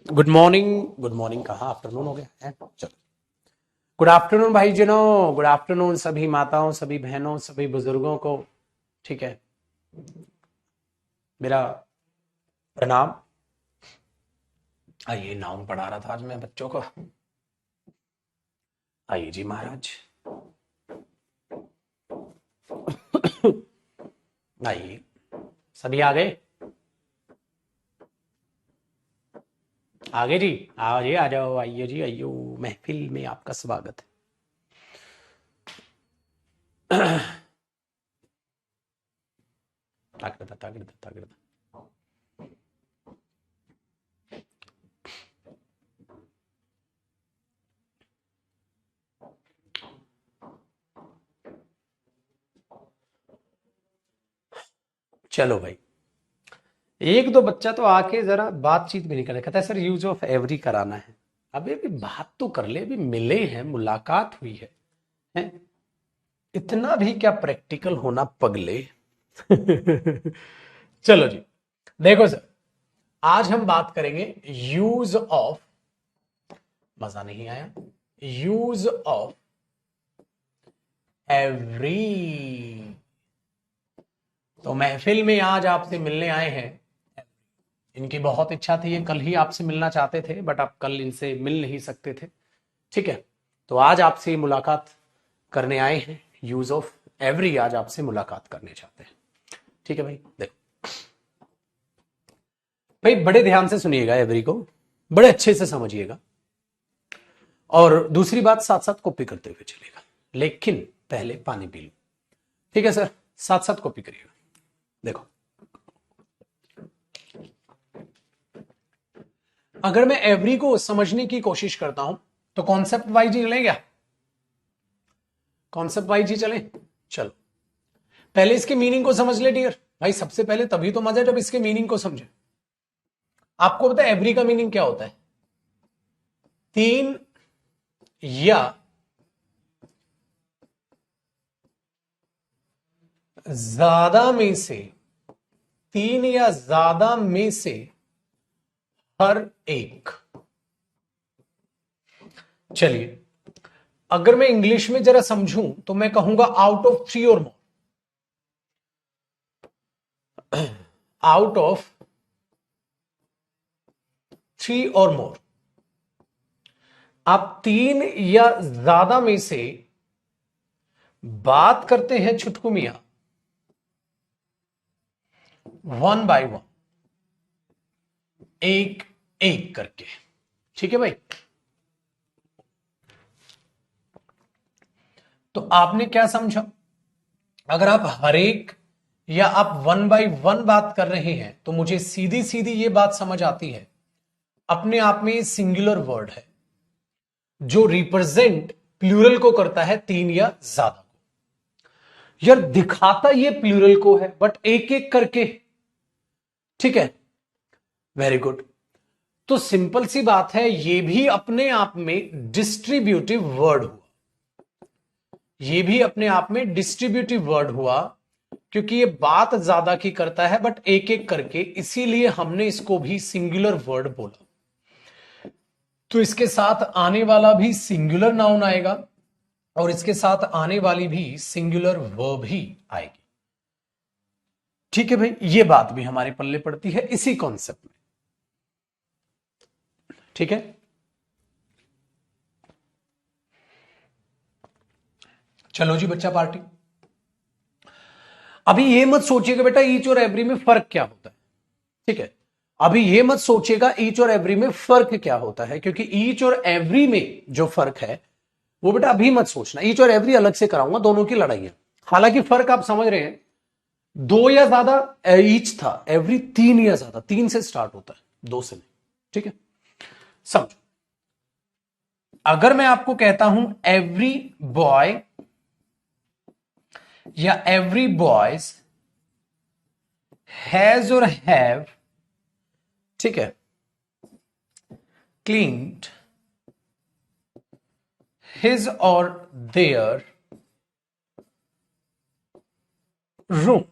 Good morning कहाँ, afternoon हो गया है। चलो, गुड आफ्टरनून भाई जनों, गुड आफ्टरनून सभी माताओं, सभी बहनों, सभी बुजुर्गों को। ठीक है, मेरा प्रणाम। आइए, नाउन पढ़ा रहा था आज मैं बच्चों को। आइए जी महाराज, आइए। सभी आ गए? आगे जी, आइए, आ जाओ, आइए जी, आइयो। महफिल में आपका स्वागत है। ताकत ताकत ताकत। चलो भाई, एक दो बच्चा तो आके जरा बातचीत भी नहीं करे, कहता है सर यूज ऑफ एवरी कराना है। अबे अभी बात तो कर ले, अभी मिले हैं, मुलाकात हुई है? इतना भी क्या प्रैक्टिकल होना पगले। चलो जी, देखो सर, आज हम बात करेंगे यूज ऑफ, मजा नहीं आया, यूज ऑफ एवरी। तो महफिल में आज आपसे मिलने आए हैं, इनकी बहुत इच्छा थी, ये कल ही आपसे मिलना चाहते थे, बट आप कल इनसे मिल नहीं सकते थे। ठीक है, तो आज आपसे मुलाकात करने आए हैं, यूज ऑफ एवरी आज आपसे मुलाकात करने चाहते हैं। ठीक है भाई, देखो भाई, बड़े ध्यान से सुनिएगा, एवरी को बड़े अच्छे से समझिएगा, और दूसरी बात साथ साथ कॉपी करते हुए चलेगा, लेकिन पहले पानी पी लो। ठीक है सर, साथ साथ कॉपी करिएगा। देखो, अगर मैं एवरी को समझने की कोशिश करता हूं तो कॉन्सेप्ट वाइज ही चलें क्या? कॉन्सेप्ट वाइज ही चलें। चलो, पहले इसके मीनिंग को समझ ले डियर भाई, सबसे पहले तभी तो मजा है जब इसके मीनिंग को समझे। आपको पता है एवरी का मीनिंग क्या होता है? तीन या ज्यादा में से, तीन या ज्यादा में से हर एक। चलिए, अगर मैं इंग्लिश में जरा समझूं तो मैं कहूंगा आउट ऑफ थ्री और मोर। आउट ऑफ थ्री और मोर, आप तीन या ज्यादा में से बात करते हैं छुटकुमिया, वन बाय वन, एक एक करके। ठीक है भाई, तो आपने क्या समझा? अगर आप हर एक या आप वन बाय वन बात कर रहे हैं तो मुझे सीधी सीधी ये बात समझ आती है, अपने आप में सिंगुलर वर्ड है जो रिप्रेजेंट प्लूरल को करता है, तीन या ज्यादा को। यार दिखाता ये प्लूरल को है, बट एक एक करके। ठीक है, वेरी गुड। तो सिंपल सी बात है, ये भी अपने आप में डिस्ट्रीब्यूटिव वर्ड हुआ, ये भी अपने आप में डिस्ट्रीब्यूटिव वर्ड हुआ, क्योंकि ये बात ज्यादा की करता है बट एक एक करके, इसीलिए हमने इसको भी सिंगुलर वर्ड बोला। तो इसके साथ आने वाला भी सिंगुलर नाउन आएगा और इसके साथ आने वाली भी सिंगुलर वर्ब ही आएगी। ठीक है भाई, ये बात भी हमारे पल्ले पड़ती है इसी कॉन्सेप्ट में। ठीक है, चलो जी बच्चा पार्टी। अभी ये मत सोचिएगा बेटा ईच और एवरी में फर्क क्या होता है। ठीक है, अभी ये मत सोचिएगा ईच और एवरी में फर्क क्या होता है, क्योंकि ईच और एवरी में जो फर्क है वो बेटा अभी मत सोचना, ईच और एवरी अलग से कराऊंगा, दोनों की लड़ाई है। हालांकि फर्क आप समझ रहे हैं, दो या ज्यादा ईच था, एवरी तीन या ज्यादा, तीन से स्टार्ट होता है, दो से नहीं। ठीक है, समझो, अगर मैं आपको कहता हूं एवरी बॉय या एवरी बॉयज हैज और हैव, ठीक है, क्लीन्ड हिज और देयर रूम,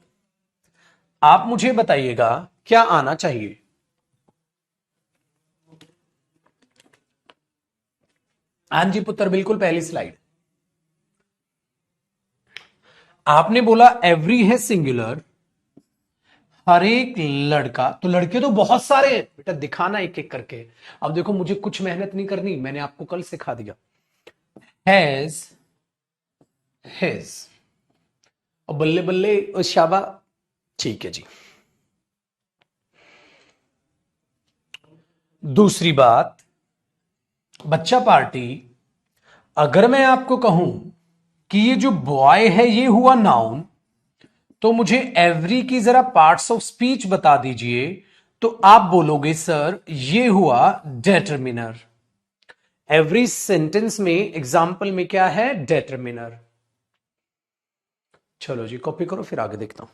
आप मुझे बताइएगा क्या आना चाहिए? हाँ जी पुत्र, बिल्कुल पहली स्लाइड। आपने बोला एवरी है सिंगुलर, हर एक लड़का, तो लड़के तो बहुत सारे हैं बेटा, दिखाना एक एक करके। अब देखो मुझे कुछ मेहनत नहीं करनी, मैंने आपको कल सिखा दिया। हैज हिज, और बल्ले बल्ले और शाबा। ठीक है जी। दूसरी बात, बच्चा पार्टी, अगर मैं आपको कहूं कि ये जो बॉय है ये हुआ नाउन, तो मुझे एवरी की जरा पार्ट्स ऑफ स्पीच बता दीजिए, तो आप बोलोगे सर ये हुआ डेटरमिनर। एवरी सेंटेंस में एग्जाम्पल में क्या है? डेटरमिनर। चलो जी कॉपी करो, फिर आगे देखता हूं।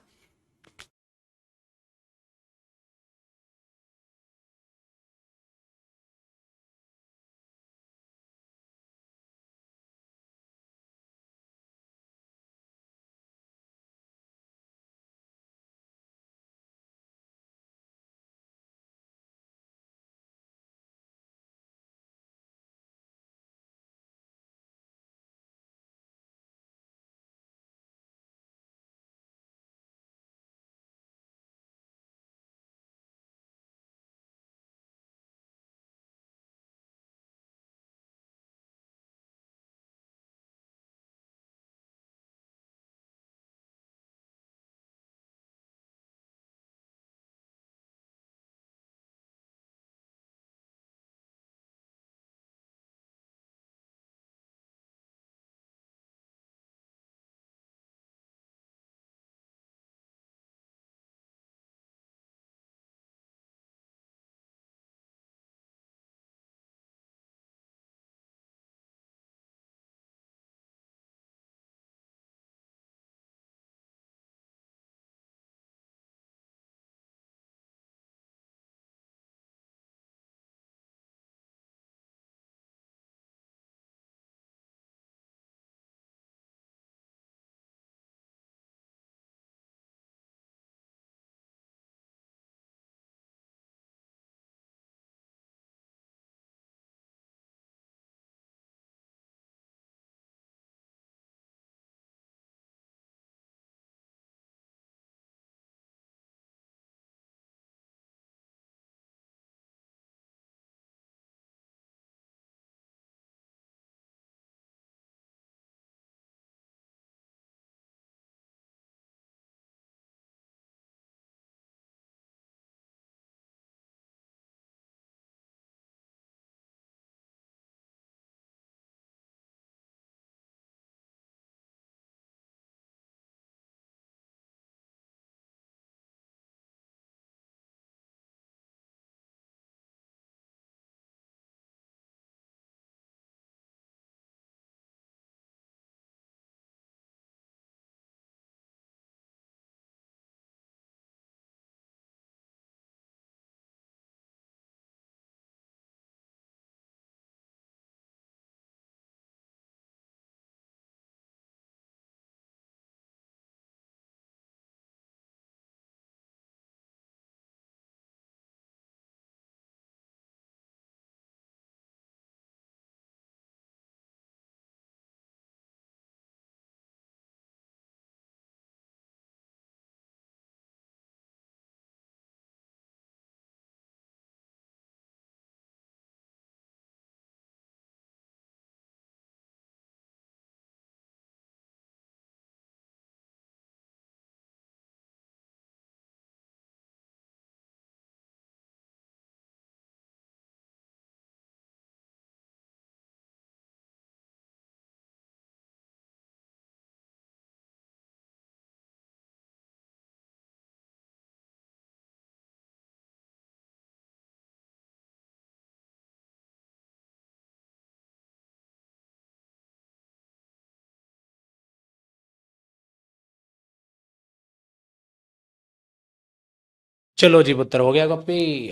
चलो जी पुत्र, हो गया कॉपी?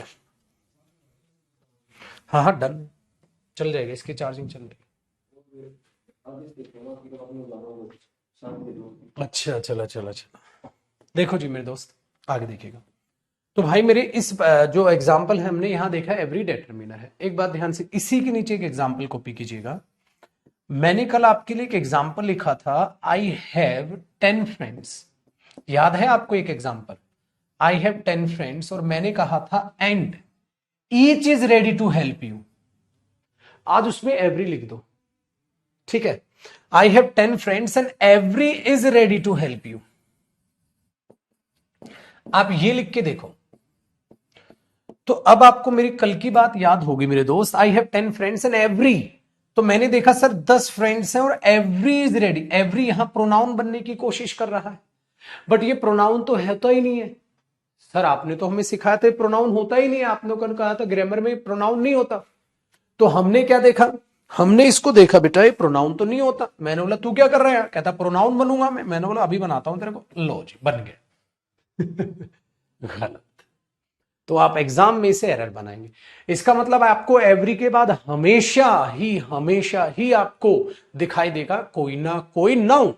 हाँ हाँ डन, चल जाएगा, इसकी चार्जिंग चल रही है। अच्छा चला चला चला। देखो जी मेरे दोस्त, आगे देखिएगा। तो भाई मेरे इस जो एग्जाम्पल है हमने यहां देखा, एवरी डिटरमिनर है। एक बात ध्यान से, इसी के नीचे एक एग्जाम्पल कॉपी कीजिएगा। मैंने कल आपके लिए एक एग्जाम्पल लिखा था, आई हैव 10 फ्रेंड्स। याद है आपको एक एग्जाम्पल, आई हैव 10 फ्रेंड्स, और मैंने कहा था and each is ready to help you. आज उसमें एवरी लिख दो, ठीक है। I have 10 friends and every is ready to help you. आप ये लिख के देखो, तो अब आपको मेरी कल की बात याद होगी मेरे दोस्त। आई हैव 10 फ्रेंड्स एंड एवरी, तो मैंने देखा सर 10 फ्रेंड्स हैं और एवरी इज रेडी। एवरी यहां प्रोनाउन बनने की कोशिश कर रहा है, बट ये प्रोनाउन तो है तो ही नहीं है। सर आपने तो हमें सिखाया था प्रोनाउन होता ही नहीं है, आपने कल कहा था ग्रामर में प्रोनाउन नहीं होता। तो हमने क्या देखा, हमने इसको देखा बेटा ये प्रोनाउन तो नहीं होता। मैंने बोला तू क्या कर रहा है, कहता प्रोनाउन बनूंगा मैं। मैंने बोला अभी बनाता हूं तेरे को, लो जी बन गया। गलत। तो आप एग्जाम में इसे एरर बनाएंगे। इसका मतलब आपको एवरी के बाद हमेशा ही आपको दिखाई देगा कोई ना कोई नाउन,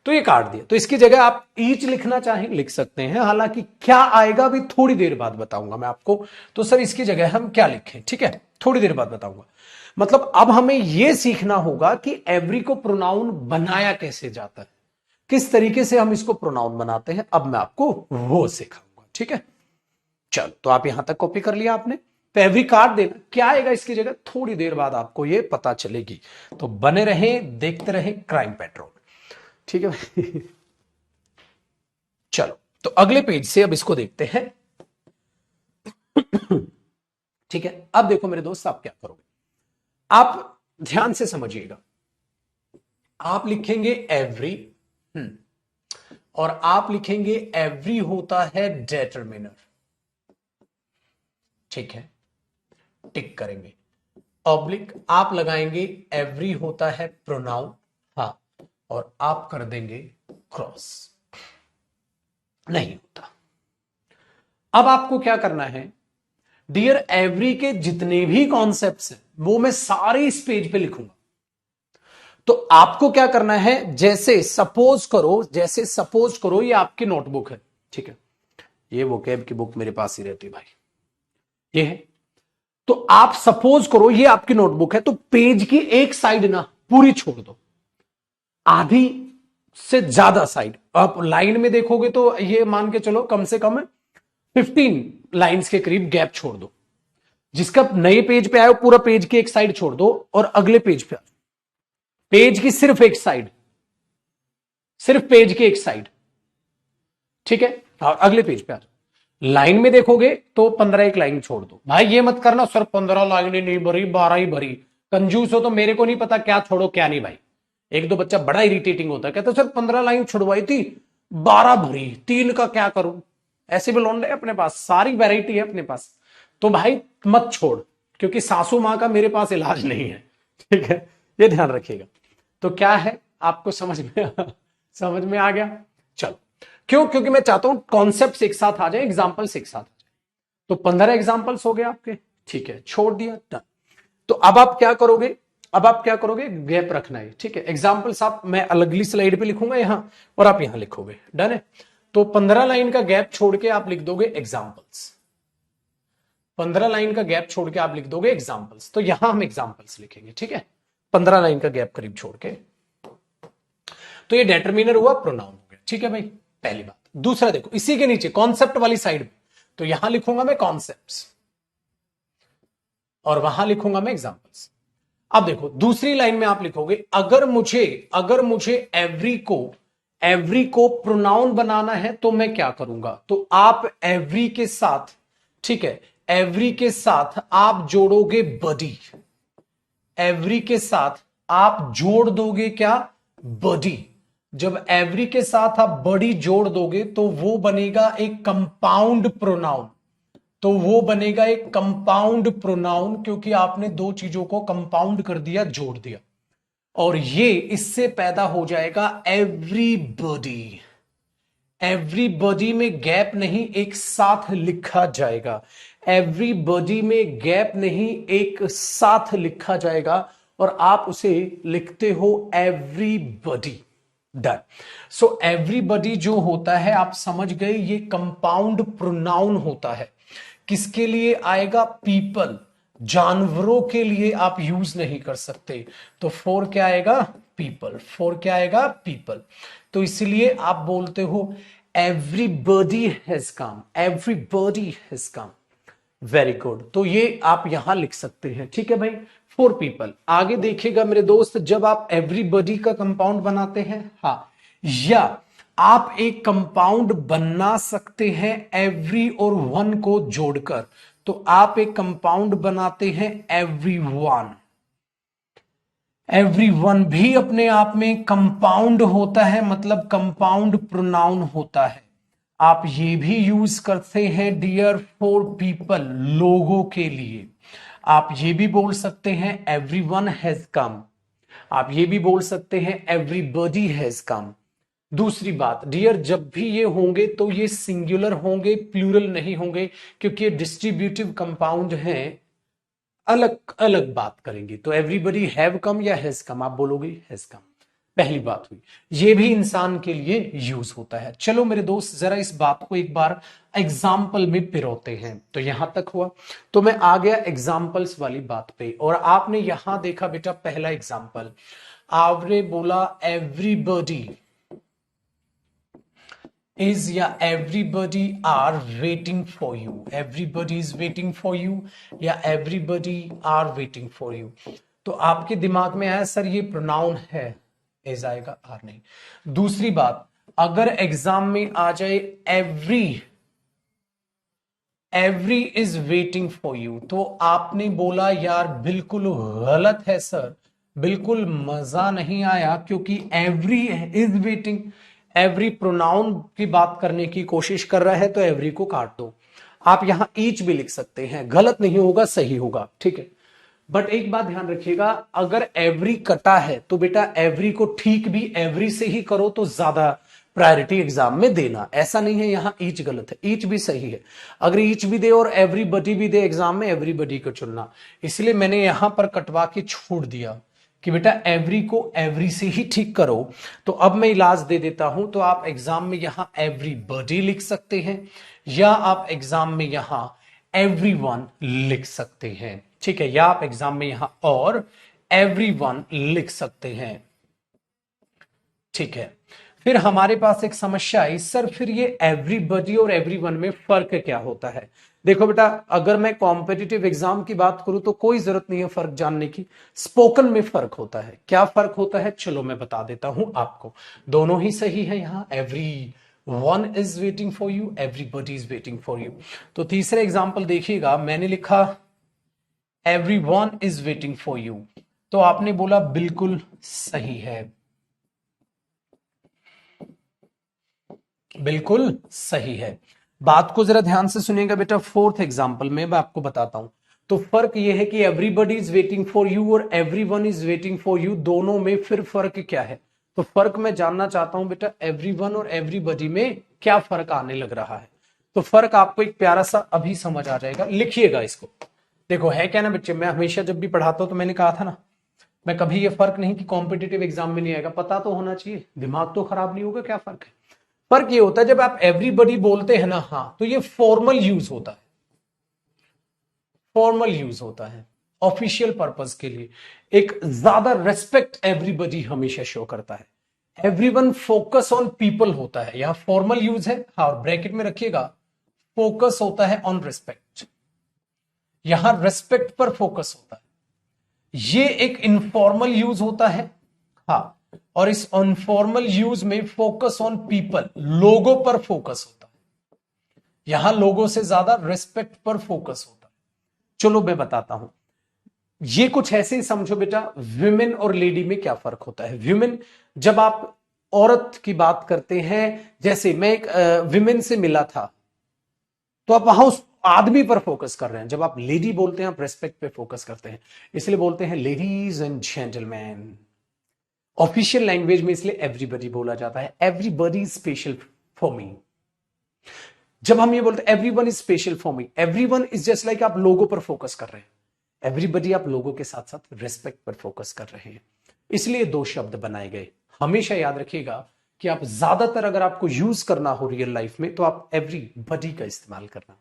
तो ये काट दिया। तो इसकी जगह आप ईच लिखना चाहें लिख सकते हैं, हालांकि क्या आएगा अभी थोड़ी देर बाद बताऊंगा मैं आपको। तो सर इसकी जगह हम क्या लिखें, ठीक है, थोड़ी देर बाद बताऊंगा। मतलब अब हमें यह सीखना होगा कि एवरी को प्रोनाउन बनाया कैसे जाता है, किस तरीके से हम इसको प्रोनाउन बनाते हैं, अब मैं आपको वो सिखाऊंगा, ठीक है। चलो तो आप यहां तक कॉपी कर लिया आपने, तो एवरी काट देना, क्या आएगा इसकी जगह थोड़ी देर बाद आपको ये पता चलेगी। तो बने रहें, देखते रहें क्राइम पेट्रोल, ठीक है भाई। चलो तो अगले पेज से अब इसको देखते हैं। ठीक है, अब देखो मेरे दोस्त आप क्या करोगे, आप ध्यान से समझिएगा। आप लिखेंगे एवरी, और आप लिखेंगे एवरी होता है डिटरमिनर, ठीक है, टिक करेंगे। ऑब्लिक आप लगाएंगे एवरी होता है प्रोनाउन, हाँ, और आप कर देंगे क्रॉस, नहीं होता। अब आपको क्या करना है, डियर एवरी के जितने भी कॉन्सेप्ट्स हैं वो मैं सारे इस पेज पे लिखूंगा। तो आपको क्या करना है, जैसे सपोज करो ये आपकी नोटबुक है, ठीक है, ये वोकैब की बुक मेरे पास ही रहती है भाई, ये है। तो आप सपोज करो ये आपकी नोटबुक है, तो पेज की एक साइड ना पूरी छोड़ दो, आधी से ज्यादा साइड आप लाइन में देखोगे तो ये मान के चलो कम से कम 15 लाइंस के करीब गैप छोड़ दो। जिसका नए पेज पे आए पूरा पेज की एक साइड छोड़ दो और अगले पेज पे आ जाओ, पेज की सिर्फ एक साइड, सिर्फ पेज की एक साइड, ठीक है, और अगले पेज पे आ जाओ। लाइन में देखोगे तो 15 एक लाइन छोड़ दो। भाई ये मत करना सर 15 लाइनें नहीं भरी 12 ही भरी, कंजूस हो तो मेरे को नहीं पता क्या छोड़ो क्या नहीं। भाई एक दो बच्चा बड़ा इरिटेटिंग होता है, कहता सर 15 लाइन छुड़वाई थी 12 भरी, 3 का क्या करूं। ऐसे भी लौंडे अपने पास, सारी वैरायटी है अपने पास। तो भाई मत छोड़, क्योंकि सासू मां का मेरे पास इलाज नहीं है, ठीक है, ये ध्यान रखिएगा। तो क्या है आपको समझ में आ गया। चलो क्यों, क्योंकि मैं चाहता हूं कॉन्सेप्ट एक साथ आ जाए, एग्जाम्पल्स एक साथ आ जाए। तो 15 एग्जाम्पल्स हो गए आपके, ठीक है, छोड़ दिया, डन। तो अब आप क्या करोगे, गैप रखना है, ठीक है। एग्जाम्पल्स आप मैं अलगली स्लाइड पे लिखूंगा यहां, और आप यहां लिखोगे, डन है। तो 15 लाइन का गैप छोड़ के आप लिख दोगे एग्जाम्पल्स, 15 लाइन का गैप छोड़ के आप लिख दोगे एग्जाम्पल्स। तो यहां हम एग्जाम्पल्स लिखेंगे, ठीक है, 15 लाइन का गैप करीब छोड़ के। तो ये डिटरमिनर हुआ, प्रोनाउन हो गया, ठीक है भाई, पहली बात। दूसरा देखो इसी के नीचे कॉन्सेप्ट वाली साइड में, तो यहां लिखूंगा मैं कॉन्सेप्ट्स और वहां लिखूंगा मैं एग्जाम्पल्स। अब देखो दूसरी लाइन में आप लिखोगे अगर मुझे एवरी को प्रोनाउन बनाना है तो मैं क्या करूंगा। तो आप एवरी के साथ, ठीक है, एवरी के साथ आप जोड़ोगे बॉडी, एवरी के साथ आप जोड़ दोगे क्या, बॉडी। जब एवरी के साथ आप बॉडी जोड़ दोगे तो वो बनेगा एक कंपाउंड प्रोनाउन, क्योंकि आपने दो चीजों को कंपाउंड कर दिया, जोड़ दिया। और ये इससे पैदा हो जाएगा एवरीबॉडी। एवरीबॉडी में गैप नहीं, एक साथ लिखा जाएगा, एवरीबॉडी में गैप नहीं, एक साथ लिखा जाएगा, और आप उसे लिखते हो एवरीबॉडी, डन। सो एवरीबॉडी जो होता है आप समझ गए, ये कंपाउंड प्रोनाउन होता है। किसके लिए आएगा, पीपल, जानवरों के लिए आप यूज नहीं कर सकते। तो फॉर क्या आएगा? पीपल। फॉर क्या आएगा? पीपल। तो इसलिए आप बोलते हो everybody has come, everybody has come. Very good. तो ये आप यहां लिख सकते हैं, ठीक है भाई, फॉर पीपल। आगे देखिएगा मेरे दोस्त, जब आप एवरीबॉडी का कंपाउंड बनाते हैं, हाँ, या आप एक कंपाउंड बना सकते हैं एवरी और वन को जोड़कर, तो आप एक कंपाउंड बनाते हैं एवरीवन। एवरीवन भी अपने आप में कंपाउंड होता है, मतलब कंपाउंड प्रोनाउन होता है। आप ये भी यूज करते हैं डियर फॉर पीपल, लोगों के लिए। आप ये भी बोल सकते हैं एवरीवन हैज कम। आप ये भी बोल सकते हैं एवरीबॉडी हैज कम। दूसरी बात डियर, जब भी ये होंगे तो ये सिंगुलर होंगे, प्लूरल नहीं होंगे, क्योंकि ये डिस्ट्रीब्यूटिव कंपाउंड हैं, अलग अलग बात करेंगे। तो एवरीबॉडी हैव कम या हैज कम, आप बोलोगे हैज कम। पहली बात हुई, ये भी इंसान के लिए यूज होता है। चलो मेरे दोस्त, जरा इस बात को एक बार एग्जाम्पल में पिरोते हैं। तो यहां तक हुआ, तो मैं आ गया एग्जाम्पल्स वाली बात पे, और आपने यहां देखा बेटा पहला एग्जाम्पल, आपने बोला एवरीबॉडी is या everybody are waiting for you, everybody is waiting for you या everybody are waiting for you। तो आपके दिमाग में आया सर ये प्रोनाउन है, is आएगा, आर नहीं। दूसरी बात, अगर एग्जाम में आ जाए every is waiting for you, तो आपने बोला यार बिल्कुल गलत है सर, बिल्कुल मजा नहीं आया, क्योंकि every is waiting, every pronoun की बात करने की कोशिश कर रहा है, तो एवरी को काट दो। आप यहां ईच भी लिख सकते हैं, गलत नहीं होगा, सही होगा, ठीक है। बट एक बात ध्यान रखिएगा, अगर एवरी कटा है तो बेटा एवरी को ठीक भी एवरी से ही करो तो ज्यादा प्रायोरिटी एग्जाम में देना। ऐसा नहीं है यहां ईच गलत है, ईच भी सही है। अगर ईच भी दे और एवरीबॉडी भी दे एग्जाम में, एवरीबॉडी को चुनना। इसलिए मैंने यहां पर कटवा के छोड़ दिया कि बेटा एवरी को एवरी से ही ठीक करो। तो अब मैं इलाज दे देता हूं, तो आप एग्जाम में यहां एवरीबॉडी लिख सकते हैं, या आप एग्जाम में यहां एवरीवन लिख सकते हैं, ठीक है, या आप एग्जाम में यहां और एवरीवन लिख सकते हैं, ठीक है। फिर हमारे पास एक समस्या आई, सर फिर ये एवरीबॉडी और एवरीवन में फर्क क्या होता है? देखो बेटा, अगर मैं कॉम्पिटिटिव एग्जाम की बात करूं तो कोई जरूरत नहीं है फर्क जानने की, स्पोकन में फर्क होता है। क्या फर्क होता है? चलो मैं बता देता हूं आपको। दोनों ही सही है, यहां every one is waiting for you, everybody is waiting for you. तो तीसरे एग्जाम्पल देखिएगा, मैंने लिखा everyone is waiting for you, तो आपने बोला बिल्कुल सही है, बिल्कुल सही है। बात को जरा ध्यान से सुनिएगा बेटा, फोर्थ एग्जाम्पल में मैं आपको बताता हूं। तो फर्क यह है कि everybody is waiting for you और everyone is waiting for you, दोनों में फिर फर्क क्या है? तो फर्क मैं जानना चाहता हूं बेटा, एवरीवन और एवरीबॉडी में क्या फर्क आने लग रहा है? तो फर्क आपको एक प्यारा सा अभी समझ आ जाएगा, लिखिएगा इसको। देखो है क्या ना बच्चे, मैं हमेशा जब भी पढ़ाता हूं तो मैंने कहा था ना, मैं कभी ये फर्क नहीं कि कॉम्पिटिटिव एग्जाम में नहीं आएगा, पता तो होना चाहिए, दिमाग तो खराब नहीं होगा, क्या फर्क है? फर्क ये होता है जब आप एवरीबॉडी बोलते हैं ना, हाँ, तो ये फॉर्मल यूज होता है, फॉर्मल यूज होता है ऑफिशियल पर्पस के लिए। एक ज्यादा रेस्पेक्ट एवरीबॉडी हमेशा शो करता है। एवरीवन फोकस ऑन पीपल होता है, यहां फॉर्मल यूज है, हाँ, और ब्रैकेट में रखिएगा फोकस होता है ऑन रेस्पेक्ट, यहां रेस्पेक्ट पर फोकस होता है। ये एक इनफॉर्मल यूज होता है, हाँ, और इस अनफॉर्मल यूज में फोकस ऑन पीपल, लोगों पर फोकस होता है, यहां लोगों से ज्यादा रेस्पेक्ट पर फोकस होता है। चलो मैं बताता हूं, ये कुछ ऐसे ही समझो बेटा, विमेन और लेडी में क्या फर्क होता है। विमेन, जब आप औरत की बात करते हैं, जैसे मैं एक विमेन से मिला था, तो आप वहां उस आदमी पर फोकस कर रहे हैं। जब आप लेडी बोलते हैं, आप रेस्पेक्ट पे फोकस करते हैं, इसलिए बोलते हैं ladies and gentleman. Official language में इसलिए एवरीबॉडी बोला जाता है, एवरीबॉडी स्पेशल फॉर मी। जब हम ये बोलते हैं everyone is special for me, everyone is just like आप लोगों पर फोकस कर रहे हैं, एवरीबॉडी आप लोगों के साथ साथ रेस्पेक्ट पर फोकस कर रहे हैं, इसलिए दो शब्द बनाए गए। हमेशा याद रखिएगा कि आप ज्यादातर अगर आपको यूज करना हो रियल लाइफ में, तो आप एवरीबॉडी का इस्तेमाल करना।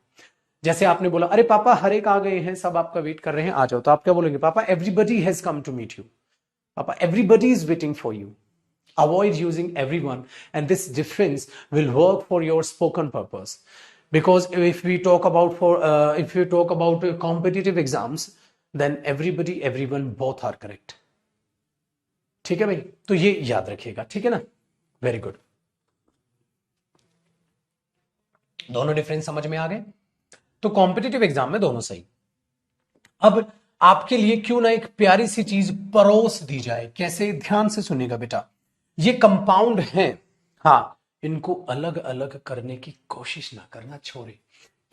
जैसे आपने बोला अरे पापा हर एक आ गए हैं, सब आपका वेट कर रहे हैं, आ जाओ, तो आप क्या बोलेंगे? पापा everybody has come to meet you, पापा everybody is waiting for you. Avoid using everyone, and this difference will work for your spoken purpose. Because if we talk about if you talk about competitive exams, then everybody everyone both are correct. ठीक है भाई, तो ये याद रखिएगा, ठीक है ना? Very good. दोनों डिफरेंस समझ में आ गए? तो कॉम्पिटिटिव एग्जाम में दोनों सही. अब आपके लिए क्यों ना एक प्यारी सी चीज परोस दी जाए. कैसे? ध्यान से सुनिएगा बेटा. ये कंपाउंड हैं, हाँ, इनको अलग अलग करने की कोशिश ना करना, छोड़े.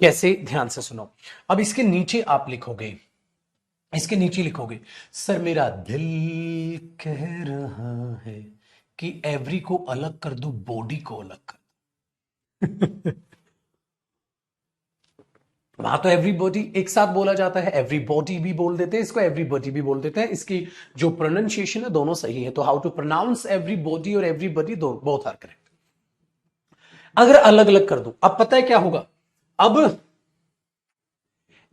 कैसे? ध्यान से सुनो. अब इसके नीचे आप लिखोगे, इसके नीचे लिखोगे, सर मेरा दिल कह रहा है कि एवरी को अलग कर दो, बॉडी को अलग कर. वहां तो एवरीबॉडी एक साथ बोला जाता है, एवरीबॉडी भी बोल देते हैं इसको, एवरीबॉडी भी बोल देते हैं. इसकी जो प्रोनाउंसिएशन है दोनों सही है. तो हाउ टू प्रोनाउंस एवरीबॉडी और एवरीबॉडी, बोथ आर करेक्ट. अगर अलग अलग कर दूं, अब पता है क्या होगा? अब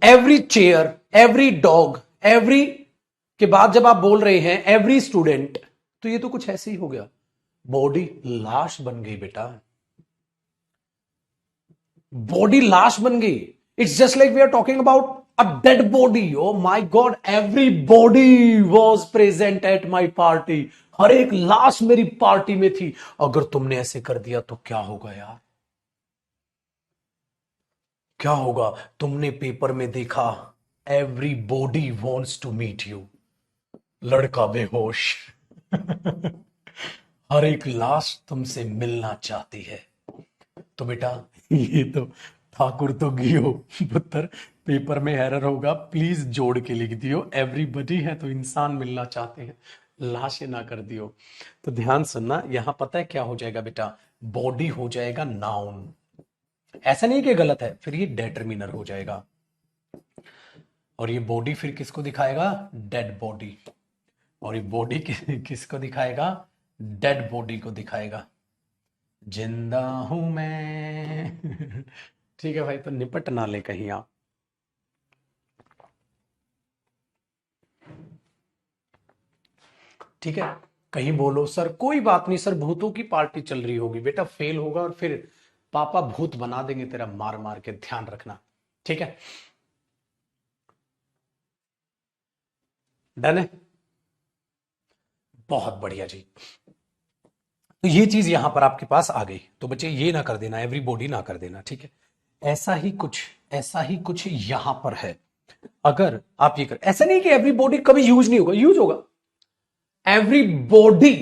every chair, every dog, every के बाद जब आप बोल रहे हैं एवरी स्टूडेंट, तो ये तो कुछ ऐसे ही हो गया. बॉडी लाश बन गई बेटा, बॉडी लाश बन गई. It's just like we are talking about a dead body. Oh my God, everybody was present at my party. हर एक लाश मेरी पार्टी में थी. अगर तुमने ऐसे कर दिया तो क्या होगा यार? क्या होगा? तुमने पेपर में देखा everybody wants to meet you. लड़का बेहोश. हर एक लाश तुमसे मिलना चाहती है. तो बेटा ये तो ठाकुर तो गियो पुत्र, पेपर में एरर होगा, प्लीज जोड़ के लिख दियो. एवरीबडी है तो इंसान मिलना चाहते हैं, लाशें ना कर दियो. तो ध्यान सुनना, यहां पता है क्या हो जाएगा बेटा? बॉडी हो जाएगा नाउन. ऐसा नहीं कि गलत है, फिर ये डेटर्मिनर हो जाएगा. और ये बॉडी फिर किसको दिखाएगा? Dead body. और ये बॉडी किसको दिखाएगा? डेड बॉडी को दिखाएगा. जिंदा हूं मैं. ठीक है भाई, तो निपट ना ले कहीं आप. ठीक है, कहीं बोलो सर कोई बात नहीं सर, भूतों की पार्टी चल रही होगी. बेटा फेल होगा और फिर पापा भूत बना देंगे तेरा मार मार के, ध्यान रखना. ठीक है, डन है? बहुत बढ़िया जी. तो ये चीज यहां पर आपके पास आ गई. तो बच्चे ये ना कर देना, एवरीबॉडी ना कर देना. ठीक है, ऐसा ही कुछ यहां पर है. अगर आप ये कर, ऐसा नहीं कि एवरीबॉडी कभी यूज नहीं होगा, यूज होगा. Everybody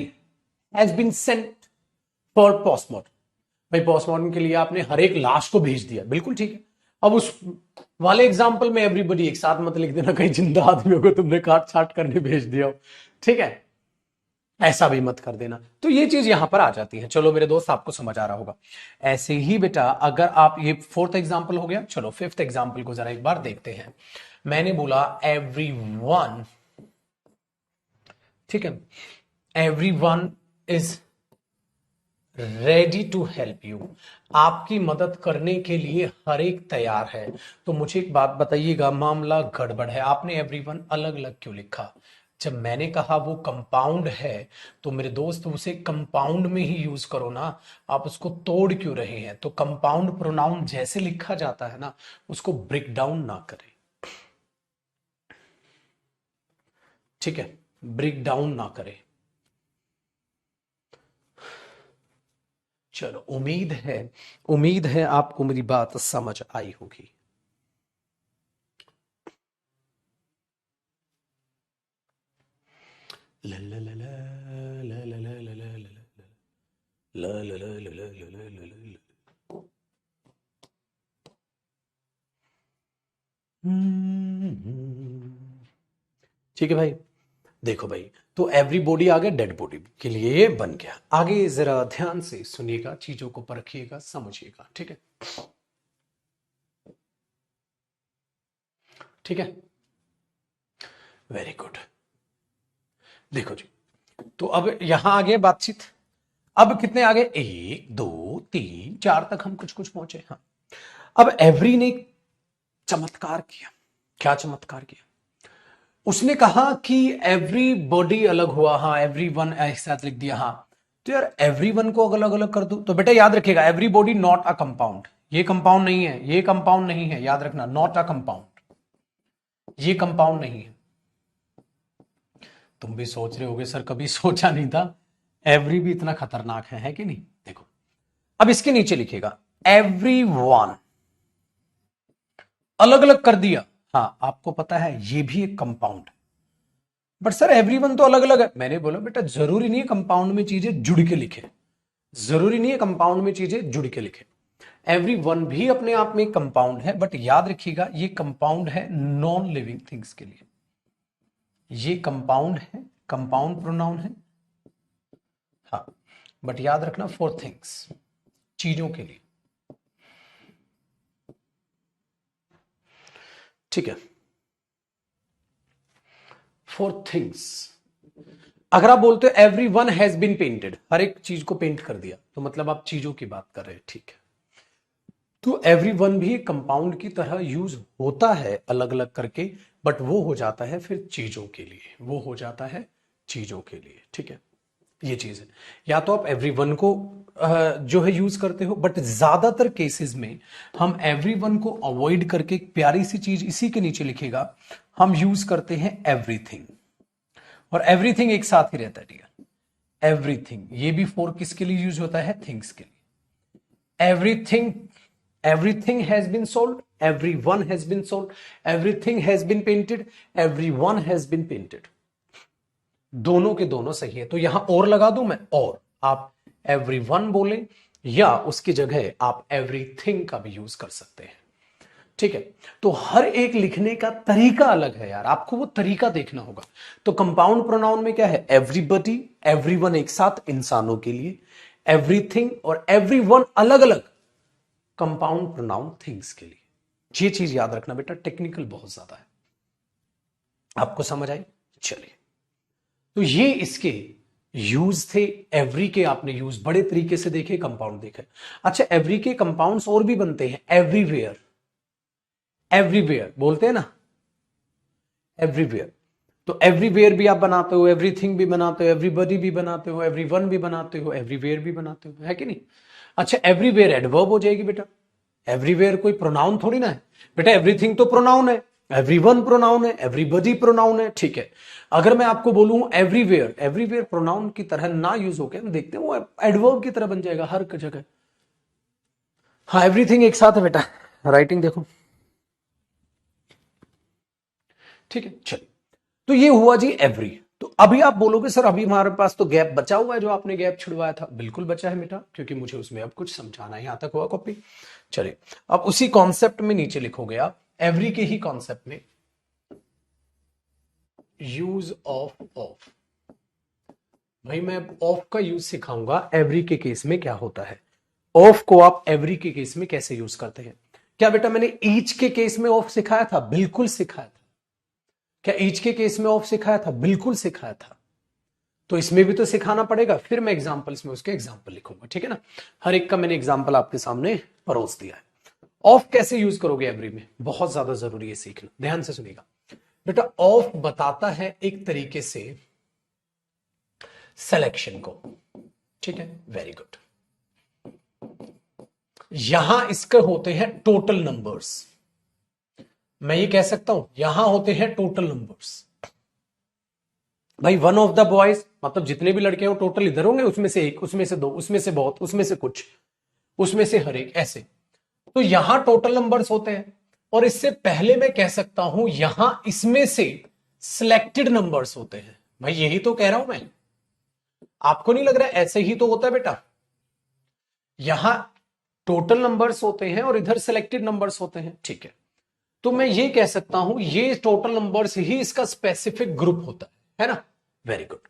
has been sent for postmortem. भाई पोस्टमार्टम के लिए आपने हर एक लाश को भेज दिया, बिल्कुल ठीक है. अब उस वाले एग्जाम्पल में एवरीबॉडी एक साथ मत लिख देना, कहीं जिंदा आदमियों को तुमने काट छाट करने भेज दिया. ठीक है, ऐसा भी मत कर देना. तो ये चीज यहां पर आ जाती है. चलो मेरे दोस्त, आपको समझ आ रहा होगा. ऐसे ही बेटा अगर आप, ये फोर्थ एग्जाम्पल हो गया. चलो फिफ्थ एग्जाम्पल को जरा एक बार देखते हैं. मैंने बोला एवरीवन, ठीक है, everyone is ready to help you. आपकी मदद करने के लिए हर एक तैयार है. तो मुझे एक बात बताइएगा, मामला गड़बड़ है. आपने एवरीवन अलग अलग क्यों लिखा? जब मैंने कहा वो कंपाउंड है तो मेरे दोस्त उसे कंपाउंड में ही यूज करो ना. आप उसको तोड़ क्यों रहे हैं? तो कंपाउंड प्रोनाउन जैसे लिखा जाता है ना, उसको ब्रेक डाउन ना करें. ठीक है, ब्रेक डाउन ना करें. चलो, उम्मीद है आपको मेरी बात समझ आई होगी. ठीक है भाई, देखो भाई, तो एवरीबॉडी आ गया, डेड बॉडी के लिए बन गया. आगे जरा ध्यान से सुनिएगा, चीजों को परखिएगा, समझिएगा. ठीक है, ठीक है, वेरी गुड. देखो जी, तो अब यहां आ गए बातचीत. अब कितने आ गए? 1 2 3 4 तक हम कुछ कुछ पहुंचे. हाँ, अब एवरी ने चमत्कार किया। क्या चमत्कार किया? उसने कहा कि एवरीबॉडी अलग हुआ, हाँ एवरीवन एक साथ लिख दिया, हाँ तो यार एवरीवन को अलग अलग कर दो। तो बेटा याद रखिएगा, एवरीबॉडी नॉट अ कंपाउंड, ये कंपाउंड नहीं है, ये कंपाउंड नहीं है, याद रखना नॉट अ कंपाउंड, ये कंपाउंड नहीं है। तुम भी सोच रहे होगे सर कभी सोचा नहीं था एवरी भी इतना खतरनाक है कि नहीं? देखो अब इसके नीचे लिखेगा एवरीवन, अलग अलग कर दिया, हाँ आपको पता है ये भी एक कंपाउंड है। बट सर एवरीवन तो अलग अलग है। मैंने बोला बेटा जरूरी नहीं है कंपाउंड में चीजें जुड़ के लिखे, जरूरी नहीं है कंपाउंड में चीजें जुड़ के लिखे। एवरीवन भी अपने आप में कंपाउंड है, बट याद रखिएगा ये कंपाउंड है नॉन लिविंग थिंग्स के लिए, ये कंपाउंड है, कंपाउंड प्रोनाउन है, हाँ बट याद रखना फॉर थिंग्स, चीजों के लिए, ठीक है, फॉर थिंग्स। अगर आप बोलते हो every one has been painted, हर एक चीज को पेंट कर दिया, तो मतलब आप चीजों की बात कर रहे हैं, ठीक है। तो एवरी वन भी कंपाउंड की तरह यूज होता है अलग अलग करके, बट वो हो जाता है फिर चीजों के लिए, वो हो जाता है चीजों के लिए, ठीक है। ये चीज है, या तो आप एवरीवन को जो है यूज करते हो, बट ज्यादातर केसेस में हम एवरीवन को अवॉइड करके एक प्यारी सी चीज इसी के नीचे लिखेगा, हम यूज करते हैं एवरीथिंग, और एवरीथिंग एक साथ ही रहता है, ठीक है। एवरीथिंग ये भी फॉर किसके लिए यूज होता है? थिंग्स के लिए। Everything, everything has been sold, everyone has been sold, everything has been painted, everyone has been painted, दोनों के दोनों सही है। तो यहां और लगा दूं मैं, और आप एवरीवन बोले या उसकी जगह आप एवरीथिंग का भी यूज कर सकते हैं, ठीक है। तो हर एक लिखने का तरीका अलग है यार, आपको वो तरीका देखना होगा। तो कंपाउंड प्रोनाउन में क्या है? एवरीबॉडी, एवरीवन एक साथ इंसानों के लिए, एवरीथिंग और एवरीवन अलग अलग कंपाउंड प्रोनाउन थिंग्स के लिए। ये चीज याद रखना बेटा, टेक्निकल बहुत ज्यादा है। आपको समझ आई? चलिए, तो ये इसके यूज थे। एवरी के आपने यूज बड़े तरीके से देखे, कंपाउंड देखे। अच्छा, एवरी के कंपाउंड्स और भी बनते हैं, एवरीवेयर, एवरीवेयर बोलते हैं ना, एवरीवेयर। तो एवरीवेयर भी आप बनाते हो, एवरीथिंग भी बनाते हो, एवरीबॉडी भी बनाते हो, एवरीवन भी बनाते हो, एवरीवेयर भी बनाते हो, है कि नहीं? अच्छा, एवरीवेयर एडवर्ब हो जाएगी बेटा, एवरीवेयर कोई प्रोनाउन थोड़ी ना है बेटा, एवरीथिंग तो प्रोनाउन है, एवरीवन प्रोनाउन है, एवरीबॉडी प्रोनाउन है, ठीक है। अगर मैं आपको बोलूं एवरीवेयर, एवरीवेयर प्रोनाउन की तरह ना यूज होकर हम देखते हैं वो एडवर्ब की तरह बन जाएगा हर जगह। हाँ, एवरीथिंग एक साथ है बेटा, राइटिंग देखो, ठीक है। चलिए, तो ये हुआ जी एवरी। तो अभी आप बोलोगे सर अभी हमारे पास तो गैप बचा हुआ है, जो आपने गैप छुड़वाया था। बिल्कुल बचा है बेटा, क्योंकि मुझे उसमें अब कुछ समझाना है, यहां तक हुआ कॉपी। चलिए, अब उसी कॉन्सेप्ट में नीचे लिखोगे आप, एवरी के ही कॉन्सेप्ट में, यूज ऑफ। भाई मैं ऑफ का यूज सिखाऊंगा, एवरी के केस में क्या होता है, ऑफ को आप एवरी के केस में कैसे यूज करते हैं। क्या बेटा मैंने ईच के केस में ऑफ सिखाया था? बिल्कुल सिखाया था। क्या ईच के केस में ऑफ सिखाया था? बिल्कुल सिखाया था। तो इसमें भी तो सिखाना पड़ेगा, फिर मैं एग्जांपल्स में उसके एग्जांपल लिखूंगा, ठीक है ना। हर एक का मैंने एग्जांपल आपके सामने परोस दिया है। ऑफ कैसे यूज करोगे एवरी में, बहुत ज्यादा जरूरी है सीखना, ध्यान से सुनिएगा बेटा। ऑफ बताता है एक तरीके से सिलेक्शन को, ठीक है, वेरी गुड। यहां इसके होते हैं टोटल नंबर्स, मैं ये कह सकता हूं यहां होते हैं टोटल नंबर्स। भाई वन ऑफ द बॉयज, मतलब जितने भी लड़के हो टोटल इधर होंगे, उसमें से एक, उसमें से दो, उसमें से बहुत, उसमें से कुछ, उसमें से हर एक, ऐसे। तो यहां टोटल नंबर्स होते हैं। और इससे पहले मैं कह सकता हूं यहां इसमें से सिलेक्टेड नंबर्स होते हैं। भाई यही तो कह रहा हूं मैं, आपको नहीं लग रहा है ऐसे ही तो होता है बेटा। यहां टोटल नंबर्स होते हैं और इधर सिलेक्टेड नंबर्स होते हैं, ठीक है। तो मैं ये कह सकता हूं ये टोटल नंबर्स ही इसका स्पेसिफिक ग्रुप होता है ना, वेरी गुड।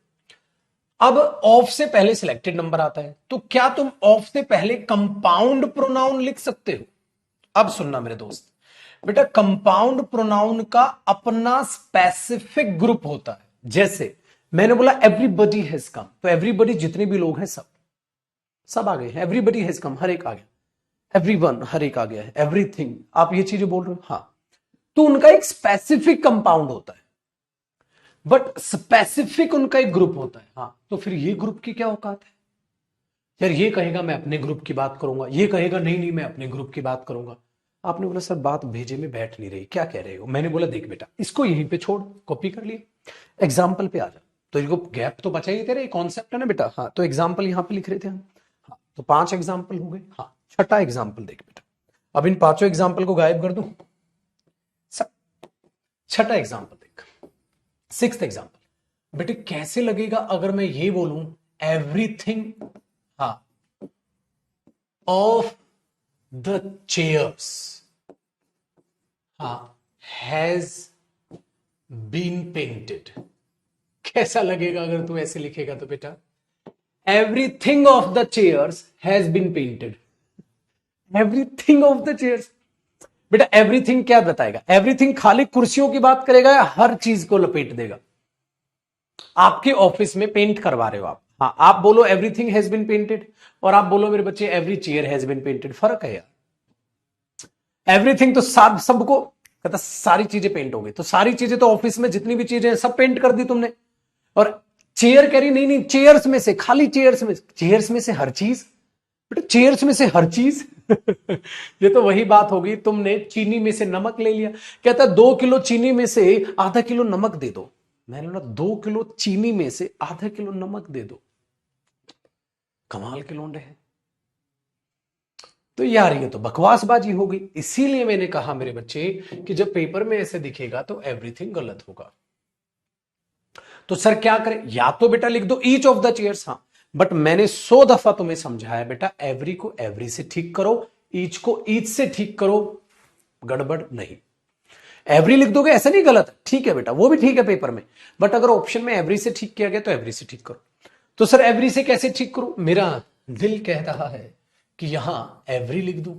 अब ऑफ से पहले सिलेक्टेड नंबर आता है, तो क्या तुम ऑफ से पहले कंपाउंड प्रोनाउन लिख सकते हो? अब सुनना मेरे दोस्त, बेटा कंपाउंड प्रोनाउन का अपना स्पेसिफिक ग्रुप होता है। जैसे मैंने बोला एवरीबॉडी हैज कम, तो एवरीबॉडी जितने भी लोग हैं सब आ गए, एवरीबॉडी हैज कम, हर एक आ गया, एवरीवन हर एक आ गया है, एवरीथिंग आप ये चीजें बोल रहे हो, हाँ। तो उनका एक स्पेसिफिक कंपाउंड होता है, बट स्पेसिफिक उनका एक ग्रुप होता है। हाँ, तो फिर ये ग्रुप की क्या औकात है यार? ये कहेगा मैं अपने ग्रुप की बात करूंगा, ये कहेगा नहीं नहीं मैं अपने ग्रुप की बात करूंगा। आपने बोला सर बात भेजे में बैठ नहीं रही, क्या कह रहे हो? मैंने बोला देख बेटा, इसको यहीं पे छोड़, कॉपी कर लिए, एग्जाम्पल पे आ जा। तो इनको गैप तो बचा ही तेरे, कॉन्सेप्ट है ना बेटा। हाँ, तो एग्जाम्पल यहां पे लिख रहे थे हम। हाँ, तो 5 एग्जाम्पल हो गए। हाँ, छठा एग्जाम्पल देख बेटा, अब इन 5 एग्जाम्पल को गायब कर दूं। छठा एग्जाम्पल देख, 6th एग्जाम्पल। बेटे कैसे लगेगा अगर मैं ये बोलूं एवरीथिंग, हाँ, ऑफ द चेयर्स, हाँ, हैज बीन पेंटेड। कैसा लगेगा अगर तू ऐसे लिखेगा तो बेटा, everything of the chairs has been painted. Everything of the chairs, बेटा एवरीथिंग क्या बताएगा? एवरीथिंग खाली कुर्सियों की बात करेगा या हर चीज को लपेट देगा? आपके ऑफिस में पेंट करवा रहे हो आप, हाँ, आप बोलो एवरीथिंग हैज बीन पेंटेड, और आप बोलो मेरे बच्चे every chair has been painted, फर्क है यार। एवरीथिंग तो सब सबको कहता सारी चीजें पेंट हो गई, तो सारी चीजें तो ऑफिस में जितनी भी चीजें सब पेंट कर दी तुमने। और चेयर कह रही नहीं नहीं चेयर्स में से, खाली चेयर्स में से हर चीज, बेटा चेयर्स में से हर चीज ये तो वही बात होगी, तुमने चीनी में से नमक ले लिया। कहता 2 किलो चीनी में से आधा किलो नमक दे दो। मैंने बोला 2 किलो चीनी में से आधा किलो नमक दे दो, कमाल के लौंडे हैं। तो यार ये तो बकवासबाजी हो गई। इसीलिए मैंने कहा मेरे बच्चे कि जब पेपर में ऐसे दिखेगा तो एवरीथिंग गलत होगा। तो सर क्या करें? या तो बेटा लिख दो ईच ऑफ द चेयर्स, हाँ, बट मैंने 100 दफा तुम्हें समझाया बेटा, एवरी को एवरी से ठीक करो, ईच को ईच से ठीक करो, गड़बड़ नहीं। एवरी लिख दोगे ऐसा नहीं, गलत ठीक है बेटा, वो भी ठीक है पेपर में, बट अगर ऑप्शन में एवरी से ठीक किया गया तो एवरी से ठीक करो। तो सर एवरी से कैसे ठीक करूं? मेरा दिल कह रहा है कि यहां एवरी लिख दूं,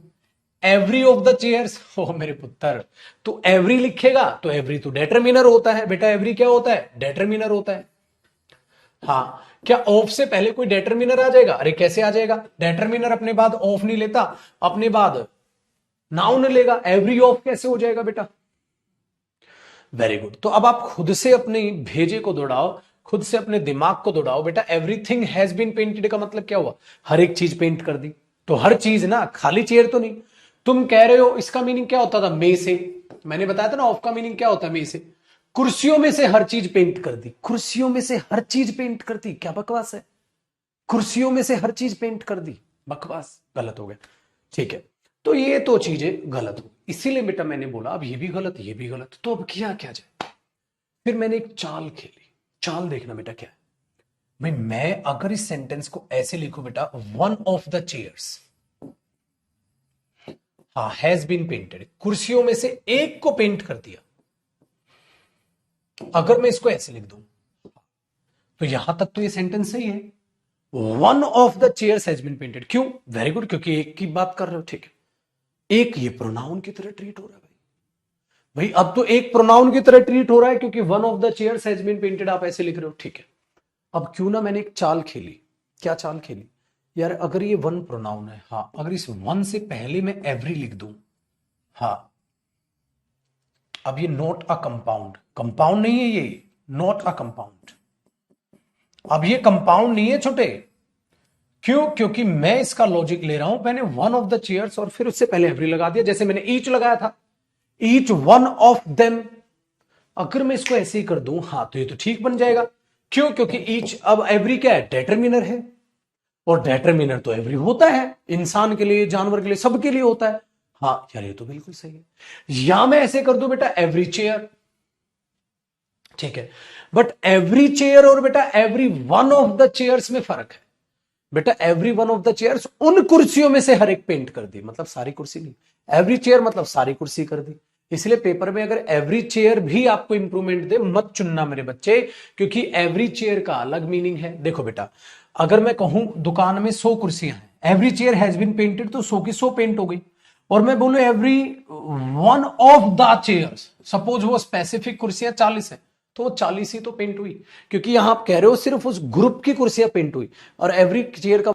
एवरी ऑफ द चेयर्स। हो मेरे पुत्र, तो एवरी लिखेगा तो एवरी तो डेटरमिनर होता है बेटा, एवरी क्या होता है? डेटरमिनर होता है। हाँ, क्या ऑफ से पहले कोई डेटरमिनर आ जाएगा? अरे कैसे आ जाएगा? डेटरमिनर अपने बाद ऑफ नहीं लेता, अपने बाद नाउन लेगा। एवरी ऑफ कैसे हो जाएगा बेटा? Very good. तो अब आप खुद से अपने भेजे को दौड़ाओ, खुद से अपने दिमाग को दौड़ाओ बेटा। एवरीथिंग हैज बीन पेंटेड का मतलब क्या हुआ? हर एक चीज पेंट कर दी। तो हर चीज ना, खाली चेयर तो नहीं। तुम कह रहे हो इसका मीनिंग क्या होता था? मे से, मैंने बताया था ना ऑफ का मीनिंग क्या होता है? मे से। कुर्सियों में से हर चीज पेंट कर दी, कुर्सियों में से हर चीज पेंट कर दी, क्या बकवास है? कुर्सियों में से हर चीज पेंट कर दी, बकवास, गलत हो गया। ठीक है, तो ये तो चीजें गलत हो, इसीलिए बेटा मैंने बोला अब ये भी गलत ये भी गलत, तो अब किया क्या जाए? फिर मैंने एक चाल खेली। चाल देखना बेटा क्या है भाई, मैं अगर इस सेंटेंस को ऐसे लिखूं बेटा, वन ऑफ द चेयर्स, हाँ, हैज बीन पेंटेड, कुर्सियों में से एक को पेंट कर दिया। अगर मैं इसको ऐसे लिख दूं तो यहां तक तो ये सेंटेंस सही है, one of the chairs has been painted. क्यों? वेरी गुड, क्योंकि एक की बात कर रहे हो, ठीक है। एक ये प्रोनाउन की तरह ट्रीट हो रहा है भाई। भाई अब तो एक प्रोनाउन की तरह ट्रीट हो रहा है क्योंकि one of the chairs has been painted आप ऐसे लिख रहे हो, ठीक है। अब क्यों ना मैंने एक चाल खेली। क्या चाल खेली यार? अगर ये वन प्रोनाउन है, हाँ, अगर इस वन से पहले मैं एवरी लिख दूं, हाँ, अब ये नॉट अ कंपाउंड, कंपाउंड नहीं है ये, नॉट अ कंपाउंड। अब ये कंपाउंड नहीं है छोटे, क्यों? क्योंकि मैं इसका लॉजिक ले रहा हूं, मैंने वन ऑफ द चेयर्स और फिर उससे पहले एवरी लगा दिया, जैसे मैंने ईच लगाया था, ईच वन ऑफ देम। अगर मैं इसको ऐसे ही कर दूं, हाँ, तो ये तो ठीक बन जाएगा। क्यों? क्योंकि ईच, अब एवरी क्या है? डेटरमिनर है, और डेटरमिनर तो एवरी होता है, इंसान के लिए, जानवर के लिए, सबके लिए होता है। हाँ यार ये तो बिल्कुल सही है। या मैं ऐसे कर दूं बेटा, एवरी चेयर, ठीक है, बट एवरी चेयर और बेटा every one of the chairs में फर्क है बेटा। Every one of the chairs, उन कुर्सियों में से हर एक पेंट कर दी, मतलब सारी कुर्सी नहीं। एवरी चेयर मतलब सारी कुर्सी कर दी। इसलिए पेपर में अगर एवरी चेयर भी आपको इंप्रूवमेंट दे, मत चुनना मेरे बच्चे, क्योंकि एवरी चेयर का अलग मीनिंग है। देखो बेटा, अगर मैं कहूं दुकान में 100 कुर्सियां हैं, every chair has been painted, तो 100 की 100 पेंट हो गई। और मैं बोलूं every one of the chairs, suppose वो स्पेसिफिक कुर्सियां 40 है, तो वो 40 ही तो पेंट हुई, क्योंकि यहां आप कह रहे हो सिर्फ उस ग्रुप की कुर्सियां पेंट हुई, और एवरी चेयर का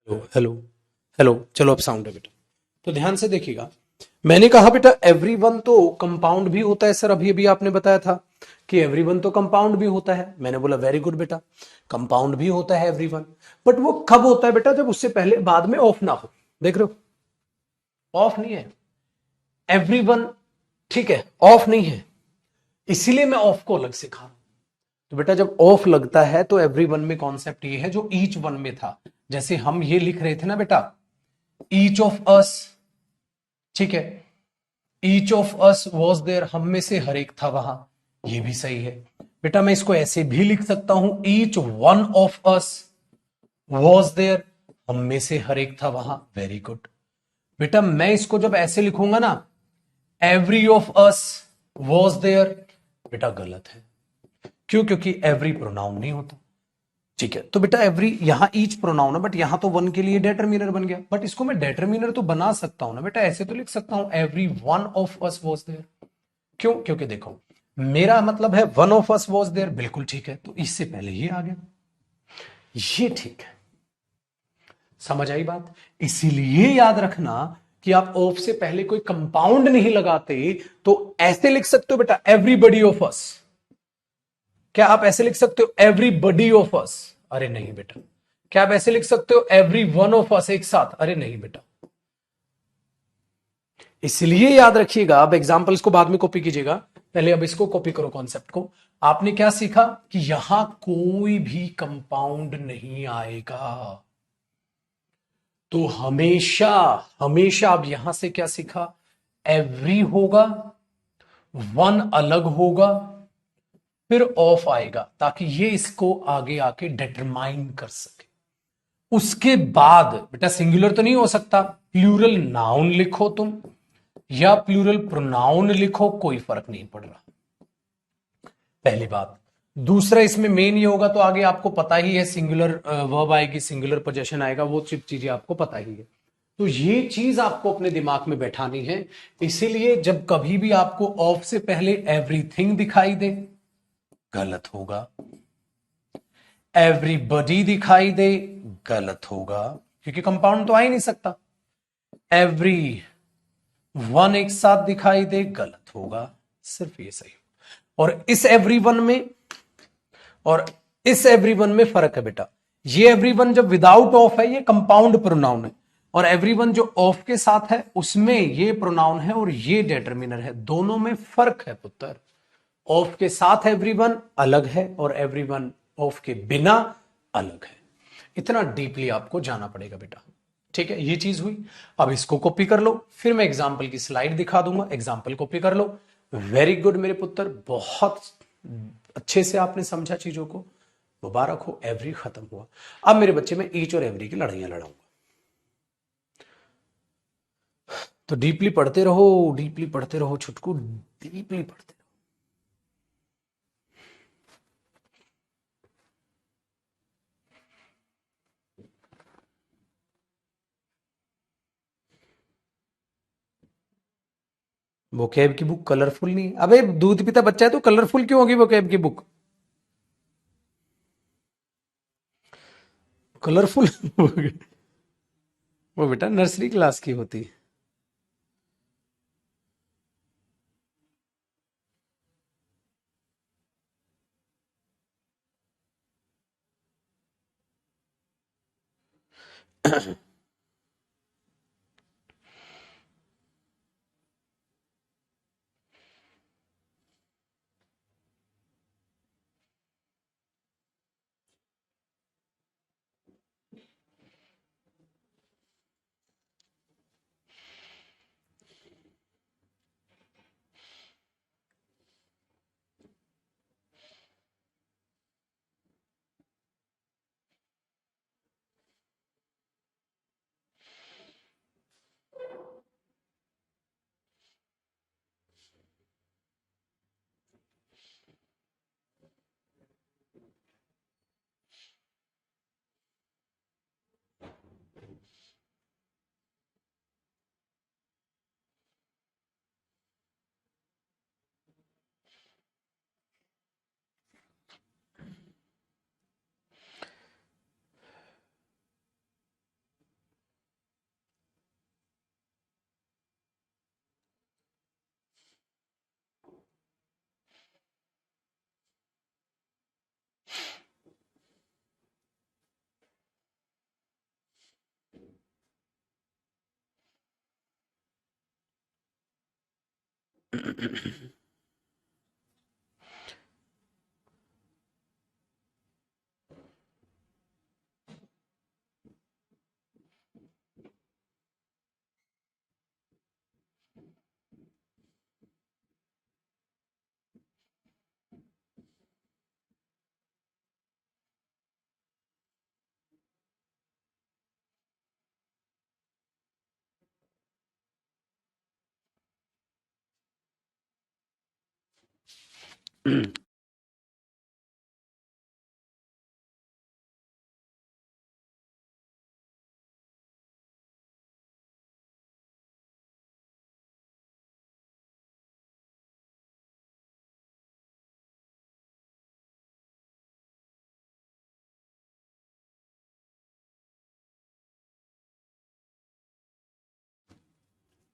हेलो हेलो हेलो, चलो अब साउंड है बेटा। तो ध्यान से देखिएगा, मैंने कहा बेटा एवरीवन तो कंपाउंड भी होता है सर, अभी अभी आपने बताया था कि एवरीवन तो कंपाउंड भी होता है। मैंने बोला वेरी गुड बेटा, कंपाउंड भी होता है एवरीवन, बट वो कब होता है बेटा, जब उससे पहले बाद में ऑफ ना हो। देख रहे हो, ऑफ नहीं है एवरीवन, ठीक है, ऑफ नहीं है, इसीलिए मैं ऑफ को अलग सिखा रहा हूं। तो बेटा जब ऑफ लगता है तो एवरीवन में कॉन्सेप्ट ये है जो ईच वन में था। जैसे हम ये लिख रहे थे ना बेटा, ईच ऑफ अस, ठीक है, each of us was there, हम में से हर एक था वहां, ये भी सही है। बेटा मैं इसको ऐसे भी लिख सकता हूं, each one of us was there, हम में से हर एक था वहां, वेरी गुड। बेटा मैं इसको जब ऐसे लिखूंगा ना, every of us was there, बेटा गलत है। क्यों? क्योंकि एवरी प्रोनाउन नहीं होता, ठीक है। तो बेटा एवरी यहां ईच प्रोनाउन है, बट यहां तो वन के लिए डेटरमिनर बन गया, बट इसको मैं डेटरमिनर तो बना सकता हूं ना बेटा, ऐसे तो लिख सकता हूं every one of us was there. क्यों? क्योंकि देखो मेरा मतलब है one of us was there, बिल्कुल ठीक है, तो इससे पहले ये आ गया, ये ठीक है। समझ आई बात? इसीलिए याद रखना कि आप ऑफ से पहले कोई कंपाउंड नहीं लगाते, तो ऐसे लिख सकते हो बेटा एवरीबडी ऑफ अस। क्या आप ऐसे लिख सकते हो एवरीबडी ऑफ अस? अरे नहीं बेटा। क्या आप ऐसे लिख सकते हो एवरी वन ऑफ अस एक साथ? अरे नहीं बेटा। इसलिए याद रखिएगा, अब एग्जाम्पल्स को बाद में कॉपी कीजिएगा, पहले अब इसको कॉपी करो कॉन्सेप्ट को। आपने क्या सीखा कि यहां कोई भी कंपाउंड नहीं आएगा, तो हमेशा हमेशा अब यहां से क्या सीखा, एवरी होगा, वन अलग होगा, फिर ऑफ आएगा, ताकि ये इसको आगे आके डिटरमाइन कर सके। उसके बाद बेटा सिंगुलर तो नहीं हो सकता, प्लूरल नाउन लिखो तुम या प्लूरल प्रोनाउन लिखो, कोई फर्क नहीं पड़ रहा, पहली बात। दूसरा इसमें मेन ये होगा, तो आगे आपको पता ही है, सिंगुलर वर्ब आएगी, सिंगुलर पोजेशन आएगा, वो चीजें आपको पता ही है। तो ये चीज आपको अपने दिमाग में बैठानी है। इसीलिए जब कभी भी आपको ऑफ से पहले एवरीथिंग दिखाई दे, गलत होगा। एवरीबडी दिखाई दे, गलत होगा, क्योंकि कंपाउंड तो आ ही नहीं सकता। एवरी वन एक साथ दिखाई दे, गलत होगा, सिर्फ ये सही। और इस एवरीवन में और इस एवरीवन में फर्क है बेटा। ये एवरीवन जब विदाउट ऑफ है, ये कंपाउंड प्रोनाउन है, और एवरीवन जो ऑफ के साथ है उसमें ये प्रोनाउन है और ये डिटरमिनर है, दोनों में फर्क है पुत्र। ऑफ के साथ एवरीवन अलग है और एवरीवन ऑफ के बिना अलग है। इतना डीपली आपको जाना पड़ेगा बेटा, ठीक है। ये चीज हुई। अब इसको कॉपी कर लो, फिर मैं एग्जाम्पल की स्लाइड दिखा दूंगा, एग्जाम्पल कॉपी कर लो। वेरी गुड मेरे पुत्र, बहुत अच्छे से आपने समझा चीजों को, मुबारक हो, एवरी खत्म हुआ। अब मेरे बच्चे में ईच और एवरी की लड़ाइयां लड़ाऊंगा, तो डीपली पढ़ते रहो, डीपली पढ़ते रहो छुटकू, डीपली पढ़ते रहो। वोकैब की बुक कलरफुल नहीं? अबे दूध पीता बच्चा है तो कलरफुल क्यों होगी वोकैब की बुक? कलरफुल वो बेटा नर्सरी क्लास की होती है।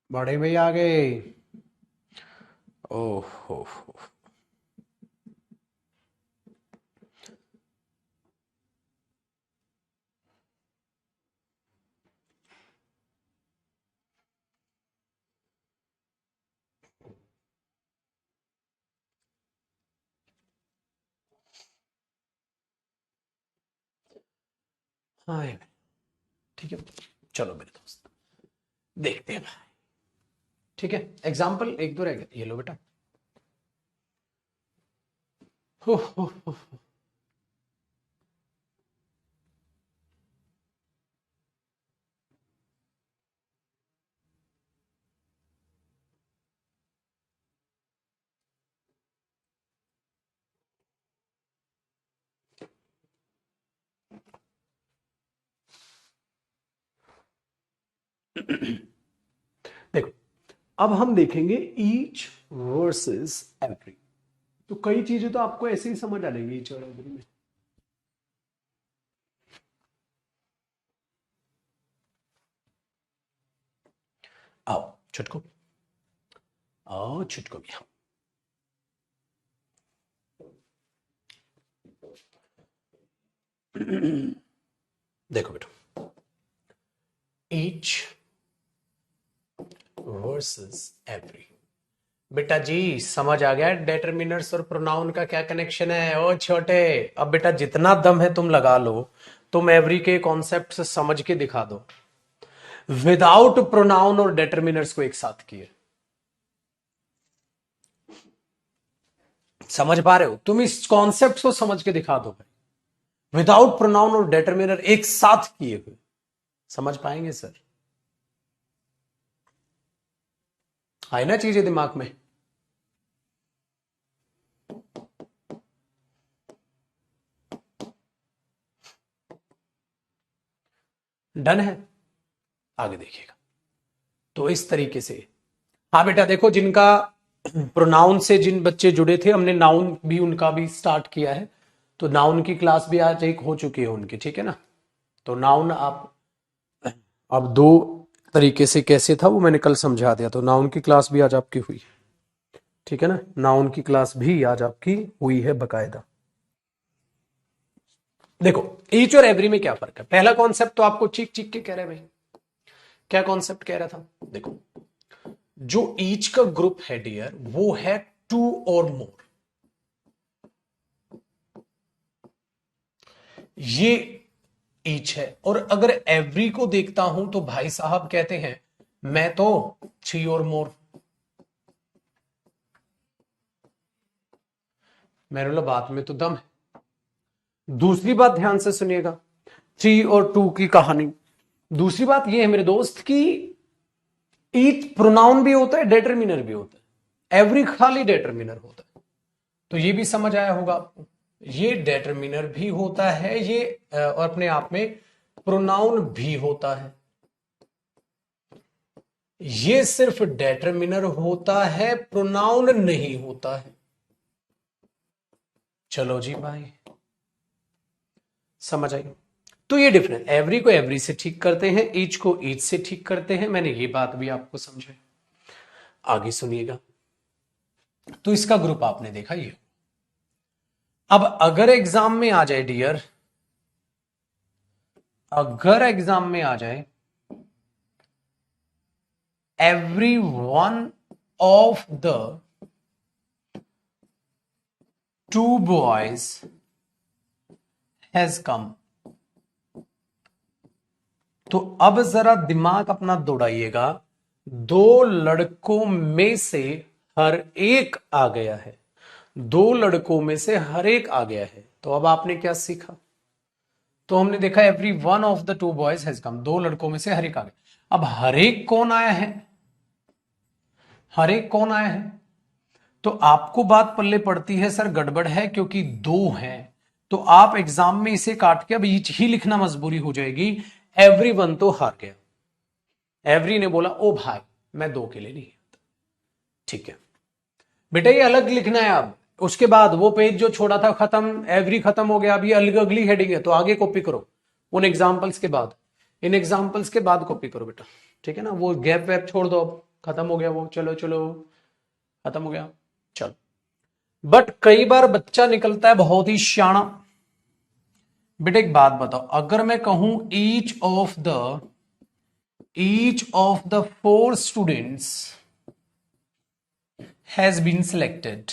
बड़े भाई आ गए। ओह हो। हाँ ठीक है, चलो मेरे दोस्त देखते हैं भाई। ठीक है, एग्जाम्पल एक दो रह गए, ये लो बेटा। हो। देखो, अब हम देखेंगे ईच वर्सेस एवरी। तो कई चीजें तो आपको ऐसे ही समझ आ जाएंगी ईच और एवरी में। आओ छुटको, आओ छुटको भी आओ। देखो बेटा, ईच वर्सेस एवरी। बेटा जी समझ आ गया डेटरमिनर्स और प्रोनाउन का क्या कनेक्शन है। ओ छोटे, अब बेटा जितना दम है तुम लगा लो, तुम एवरी के कॉन्सेप्ट से समझ के दिखा दो विदाउट प्रोनाउन और डेटरमिनर्स को एक साथ किए। समझ पा रहे हो तुम? इस कॉन्सेप्ट को समझ के दिखा दो भाई, विदाउट प्रोनाउन और डेटरमिनर एक साथ किए हुए। समझ पाएंगे सर? आए ना चीजें दिमाग में? डन है? आगे देखिएगा तो इस तरीके से। हाँ बेटा देखो, जिनका प्रोनाउन से जिन बच्चे जुड़े थे, हमने नाउन भी उनका भी स्टार्ट किया है। तो नाउन की क्लास भी आज एक हो चुकी है उनकी, ठीक है ना? तो नाउन आप अब दो तरीके से कैसे था वो मैंने कल समझा दिया, तो नाउन की क्लास भी आज आपकी हुई, ठीक है ना? नाउन की क्लास भी आज आपकी हुई है बकायदा। देखो ईच और एवरी में क्या फर्क है? पहला कॉन्सेप्ट तो आपको चीख चीख के कह रहे हैं भाई। क्या कॉन्सेप्ट कह रहा था? देखो, जो ईच का ग्रुप है डियर, वो है टू और मोर। ये ईच है। और अगर एवरी को देखता हूं तो भाई साहब कहते हैं मैं तो थ्री और मोर। मेरे लो बात में तो दम है। दूसरी बात ध्यान से सुनिएगा, थ्री और टू की कहानी। दूसरी बात यह है मेरे दोस्त की ईच प्रोनाउन भी होता है, डेटरमिनर भी होता है, एवरी खाली डेटरमिनर होता है। तो ये भी समझ आया होगा आपको, ये डेटरमिनर भी होता है ये, और अपने आप में प्रोनाउन भी होता है। ये सिर्फ डेटरमिनर होता है, प्रोनाउन नहीं होता है। चलो जी भाई समझ आई? तो ये डिफरेंस, एवरी को एवरी से ठीक करते हैं, ईच को ईच से ठीक करते हैं। मैंने ये बात भी आपको समझाई। आगे सुनिएगा। तो इसका ग्रुप आपने देखा ये। अब अगर एग्जाम में आ जाए डियर, अगर एग्जाम में आ जाए every one of the two boys has come. तो अब जरा दिमाग अपना दौड़ाइएगा, दो लड़कों में से हर एक आ गया है, दो लड़कों में से हर एक आ गया है। तो अब आपने क्या सीखा? तो हमने देखा every one of the two boys has come, दो लड़कों में से हर एक आ गया। अब हर एक कौन आया है? हर एक कौन आया है? तो आपको बात पल्ले पड़ती है, सर गड़बड़ है क्योंकि दो हैं। तो आप एग्जाम में इसे काट के अब ईच ही लिखना मजबूरी हो जाएगी। एवरी वन तो हार गया। एवरी ने बोला ओ भाई मैं दो के लिए नहीं आता। ठीक है बेटा, ये अलग लिखना है। अब उसके बाद वो पेज जो छोड़ा था खत्म, एवरी खत्म हो गया। अब ये अलग अगली हेडिंग है, तो आगे कॉपी करो उन एग्जाम्पल्स के बाद, इन एग्जाम्पल्स के बाद कॉपी करो बेटा। ठीक है ना, वो गैप वैप छोड़ दो, अब खत्म हो गया वो। चलो चलो खत्म हो गया, चलो। बट कई बार बच्चा निकलता है बहुत ही शाना। बेटा एक बात बताओ, अगर मैं कहूं each of the four students has been selected,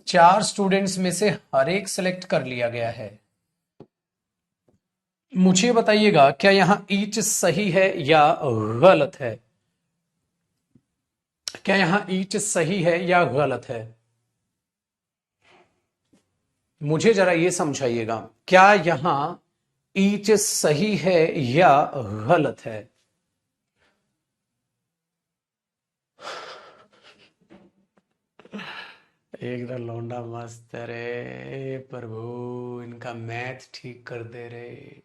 चार स्टूडेंट्स में से हर एक सिलेक्ट कर लिया गया है। मुझे बताइएगा क्या यहां ईच सही है या गलत है? क्या यहां ईच सही है या गलत है? मुझे जरा ये समझाइएगा, क्या यहां ईच सही है या गलत है? एकदम लौंडा मस्त है रे प्रभु, इनका मैथ ठीक कर दे रे।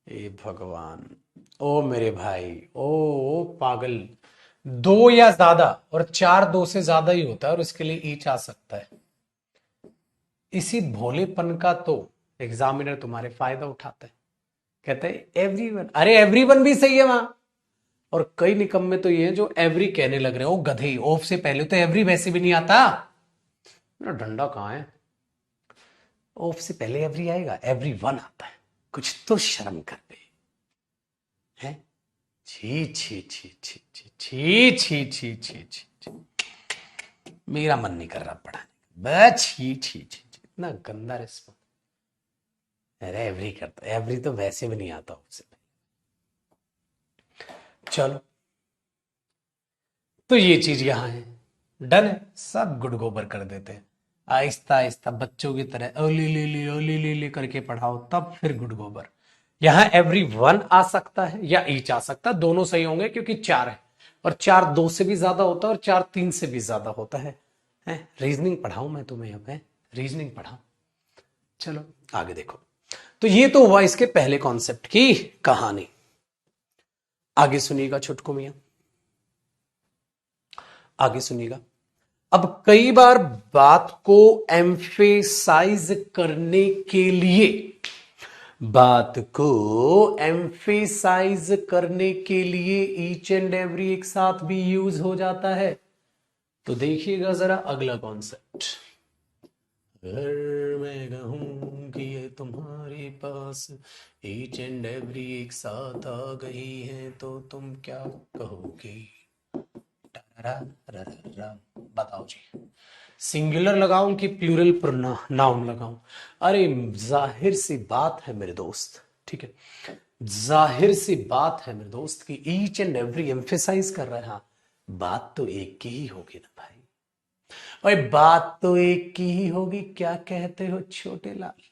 ए भगवान, ओ मेरे भाई, ओ पागल। दो या ज्यादा, और चार दो से ज्यादा ही होता है और इसके लिए ईच आ सकता है। इसी भोलेपन का तो एग्जामिनर तुम्हारे फायदा उठाता है, कहते हैं एवरीवन। अरे एवरीवन भी सही है वहां। और कई निकम्मे तो ये हैं जो एवरी कहने लग रहे हैं। ओ गधे, ऑफ से पहले तो एवरी वैसे भी नहीं आता। मेरा डंडा कहां है? ऑफ से पहले एवरी आएगा, एवरी वन आता है। कुछ तो शर्म कर दे है। छी छी छी छी छी छी छी छी छी छी छी। मेरा मन नहीं कर रहा पढ़ाने का, बस छी छी छी छी, इतना गंदा रिस्पॉन्स। अरे एवरी करता, एवरी तो वैसे भी नहीं आता उससे। चलो, तो ये चीज यहां है, डन है। सब गुड़ गोबर कर देते हैं, आहिस्ता आहिस्ता बच्चों की तरह ओली ली ली ओली ली ली करके पढ़ाओ, तब फिर गुड़ गोबर। यहां एवरी वन आ सकता है या ईच आ सकता है, दोनों सही होंगे क्योंकि चार है। और चार दो से भी ज्यादा होता है और चार तीन से भी ज्यादा होता है। रीजनिंग पढ़ाऊं मैं तुम्हें अब? है रीजनिंग पढ़ाऊं? चलो आगे देखो। तो ये तो हुआ इसके पहले कॉन्सेप्ट की कहानी। आगे सुनिएगा छुटकू मियां, आगे सुनिएगा। अब कई बार बात को एम्फेसाइज करने के लिए, बात को एम्फेसाइज करने के लिए ईच एंड एवरी एक साथ भी यूज हो जाता है। तो देखिएगा जरा अगला कॉन्सेप्ट। अगर मैं कहूं कि ये तुम्हारे पास ईच एंड एवरी एक साथ आ गई है तो तुम क्या कहोगे? बताओ जी, सिंगुलर लगाऊं कि प्लूरल नाउन लगाऊं? अरे जाहिर सी बात है मेरे दोस्त, ठीक है, जाहिर सी बात है मेरे दोस्त कि ईच एंड एवरी एम्फेसाइज कर रहा है। हाँ, बात तो एक की ही होगी ना भाई। और बात तो एक की ही होगी, क्या कहते हो छोटे लाल?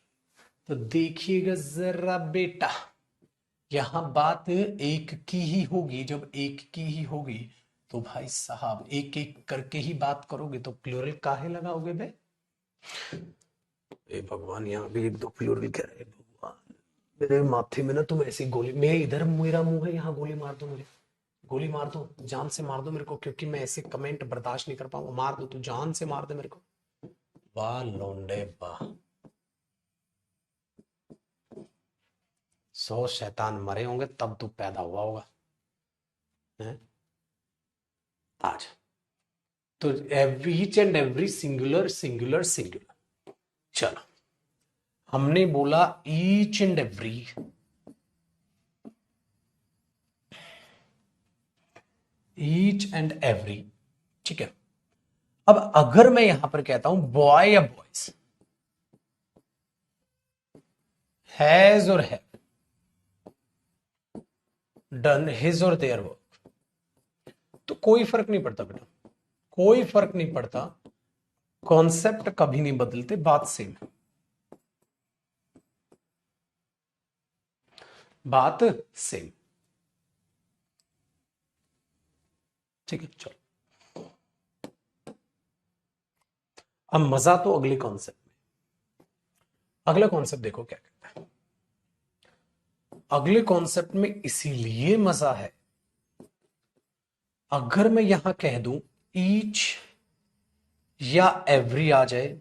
तो देखिएगा जरा बेटा, यहां बात एक की ही होगी। जब एक की ही होगी तो भाई साहब एक एक करके ही बात करोगे, तो प्लूरल काहे लगाओगे बे? ए भगवान, यहाँ भी एक दो प्लूरल कह रहे भगवान। मेरे माथे में ना तुम ऐसी गोली, मैं इधर मेरा मुंह है, यहाँ गोली मार दो मुझे, गोली मार दो, जान से मार दो मेरे को, क्योंकि मैं ऐसे कमेंट बर्दाश्त नहीं कर पाऊंगा। मार दो, तू जान से मार दे मेरे को। वाह लौंडे वाह, 100 शैतान मरे होंगे तब तू पैदा हुआ होगा। है आज तो each and every singular singular singular. चलो, हमने बोला each and every each and every, ठीक है। अब अगर मैं यहां पर कहता हूं बॉय या बॉयज, हैज और हैव डन हिज और देयर वर्क, तो कोई फर्क नहीं पड़ता बेटा, कोई फर्क नहीं पड़ता, कॉन्सेप्ट कभी नहीं बदलते, बात सेम, बात सेम, ठीक है। चलो अब मजा तो अगले कॉन्सेप्ट में, अगला कॉन्सेप्ट देखो क्या कहता है। अगले कॉन्सेप्ट में इसीलिए मजा है, अगर मैं यहां कह दूं ईच या एवरी आ जाए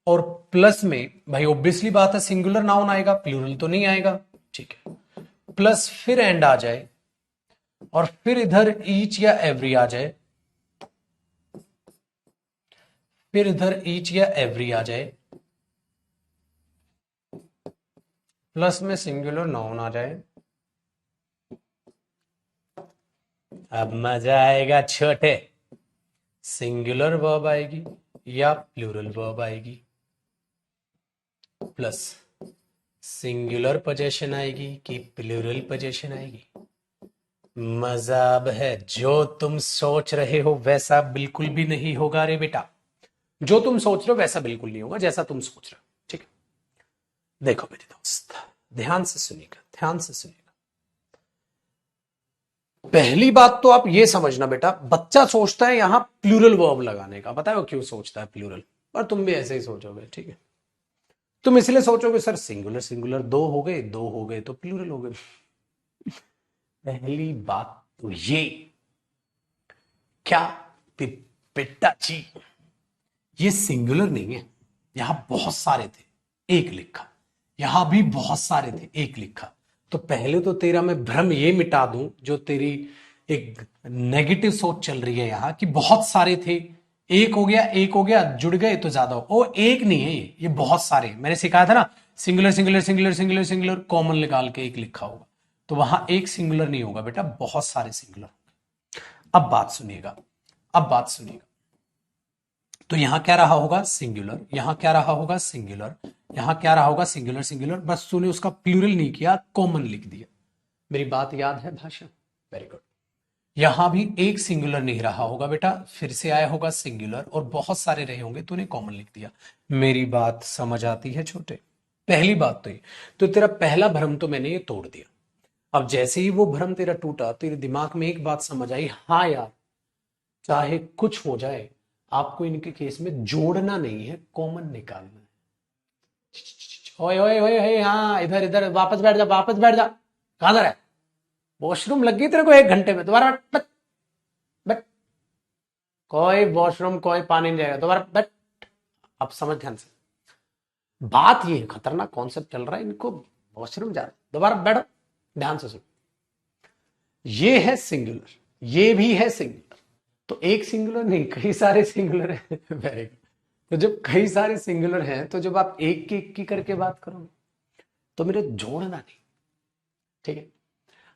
और प्लस में, भाई ऑब्वियसली बात है सिंगुलर नाउन आएगा, प्लूरल तो नहीं आएगा, ठीक है। प्लस फिर एंड आ जाए और फिर इधर ईच या एवरी आ जाए, फिर इधर ईच या एवरी आ जाए, प्लस में सिंगुलर नाउन आ जाए, अब मजा आएगा छोटे, सिंगुलर वर्ब आएगी या प्लूरल वर्ब आएगी, प्लस सिंगुलर पोजेशन आएगी कि प्लूरल पोजेशन आएगी। मजा अब है, जो तुम सोच रहे हो वैसा बिल्कुल भी नहीं होगा रे बेटा, जो तुम सोच रहे हो वैसा बिल्कुल नहीं होगा जैसा तुम सोच रहे हो, ठीक है। देखो मेरे दोस्त, ध्यान से सुनिएगा, ध्यान से सुनिएगा। पहली बात तो आप ये समझना बेटा, बच्चा सोचता है यहां प्लूरल वर्ब लगाने का, पता है वो क्यों सोचता है प्लूरल, और तुम भी ऐसे ही सोचोगे, ठीक है। तुम इसलिए सोचोगे सर सिंगुलर सिंगुलर दो हो गए तो प्लूरल हो गए। पहली बात तो ये, क्या बेटा जी, ये सिंगुलर नहीं है, यहां बहुत सारे थे एक लिखा, यहां भी बहुत सारे थे एक लिखा, तो पहले तो तेरा मैं भ्रम ये मिटा दूं, जो तेरी एक नेगेटिव सोच चल रही है यहां कि बहुत सारे थे, एक हो गया जुड़ गए तो ज्यादा हो, ओ एक नहीं है ये बहुत सारे, मैंने सिखाया था ना, singular singular singular singular singular common निकाल के एक लिखा होगा, तो वहां एक सिंगुलर नहीं होगा बेटा, बहुत सारे सिंगुलर। अब बात सुनिएगा, अब बात सुनिएगा, तो यहां क्या रहा होगा सिंगुलर, यहां क्या रहा होगा सिंगुलर, यहां क्या रहा होगा सिंगुलर सिंगुलर, बस तूने उसका प्लूरल नहीं किया, कॉमन लिख दिया। मेरी बात याद है भाषा, वेरी गुड। यहां भी एक सिंगुलर नहीं रहा होगा बेटा, फिर से आया होगा सिंगुलर, और बहुत सारे रहे होंगे, तूने कॉमन लिख दिया। मेरी बात समझ आती है छोटे, पहली बात तो ये, तो तेरा पहला भ्रम तो मैंने ये तोड़ दिया। अब जैसे ही वो भ्रम तेरा टूटा, तेरे दिमाग में एक बात समझ आई, हाँ यार चाहे कुछ हो जाए आपको इनके केस में जोड़ना नहीं है, कॉमन निकालना है। ओए ओए ओए ओए, हाँ इधर इधर, वापस बैठ जा, वापस बैठ जा, कहां जा रहा है, वॉशरूम लग गई तेरे को 1 घंटे में, दोबारा बैठ बैठ, कोई वॉशरूम कोई पानी नहीं जाएगा, दोबारा बैठ। अब समझ ध्यान से, बात ये है, खतरनाक कॉन्सेप्ट चल रहा है, इनको वॉशरूम जा रहा है, दोबारा बैठो, ध्यान से सुन। ये है सिंगुलर, ये भी है सिंगुलर, तो एक सिंगुलर नहीं कई सारे सिंगुलर है। Very good. तो जब कई सारे सिंगुलर हैं, तो जब आप एक की करके बात करोगे तो मेरे जोड़ना नहीं, ठीक है।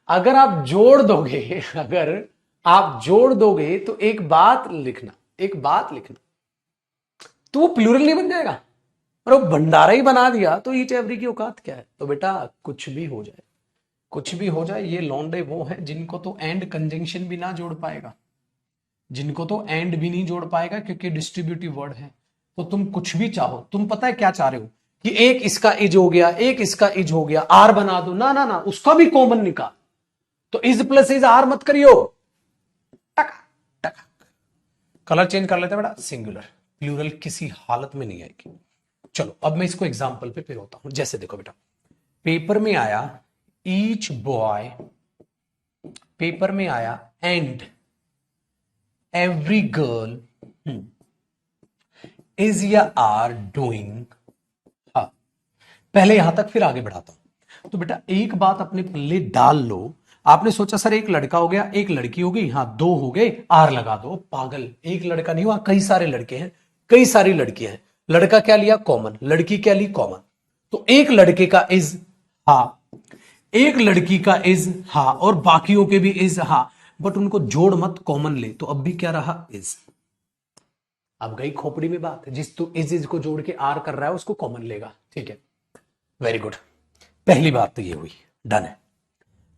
अगर आप जोड़ दोगे, अगर आप जोड़ दोगे तो एक बात लिखना, एक बात लिखना, तो वो प्लूरल नहीं बन जाएगा, और वो भंडारा ही बना दिया, तो ईच एवरी की औकात क्या है। तो बेटा कुछ भी हो जाए, कुछ भी हो जाए, ये लौंडे वो हैं जिनको तो एंड कंजंक्शन भी ना जोड़ पाएगा, जिनको तो एंड भी नहीं जोड़ पाएगा, क्योंकि डिस्ट्रीब्यूटिव वर्ड है। तो तुम कुछ भी चाहो, तुम पता है क्या चाह रहे हो कि एक इसका इज हो गया, एक इसका इज हो गया, आर बना दो, ना ना ना, उसका भी कॉमन निकाल, तो इज प्लस इज आर मत करियो, टक टक, कलर चेंज कर लेते बेटा, सिंगुलर, प्लूरल किसी हालत में नहीं आएगी। चलो अब मैं इसको एग्जाम्पल पे फिर होता हूं, जैसे देखो बेटा, पेपर में आया ईच बॉय, पेपर में आया एंड एवरी गर्ल इज या आर डूइंग, हाँ पहले यहां तक फिर आगे बढ़ाता हूं। तो बेटा एक बात अपने पल्ले डाल लो, आपने सोचा सर एक लड़का हो गया एक लड़की हो गई, हाँ 2 हो गए, आर लगा दो, पागल, एक लड़का नहीं हुआ, कई सारे लड़के हैं, कई सारी लड़कियां हैं, लड़का क्या लिया कॉमन, लड़की क्या ली कॉमन, तो एक लड़के का इज, हाँ एक लड़की का इज, हाँ और बाकियों के भी इज, हाँ बट उनको जोड़ मत, कॉमन ले। तो अब भी क्या रहा, इज। अब गई खोपड़ी में बात, जिस तो इज को जोड़ के आर कर रहा है उसको कॉमन लेगा। ठीक है, वेरी गुड। पहली बात तो ये हुई, डन है।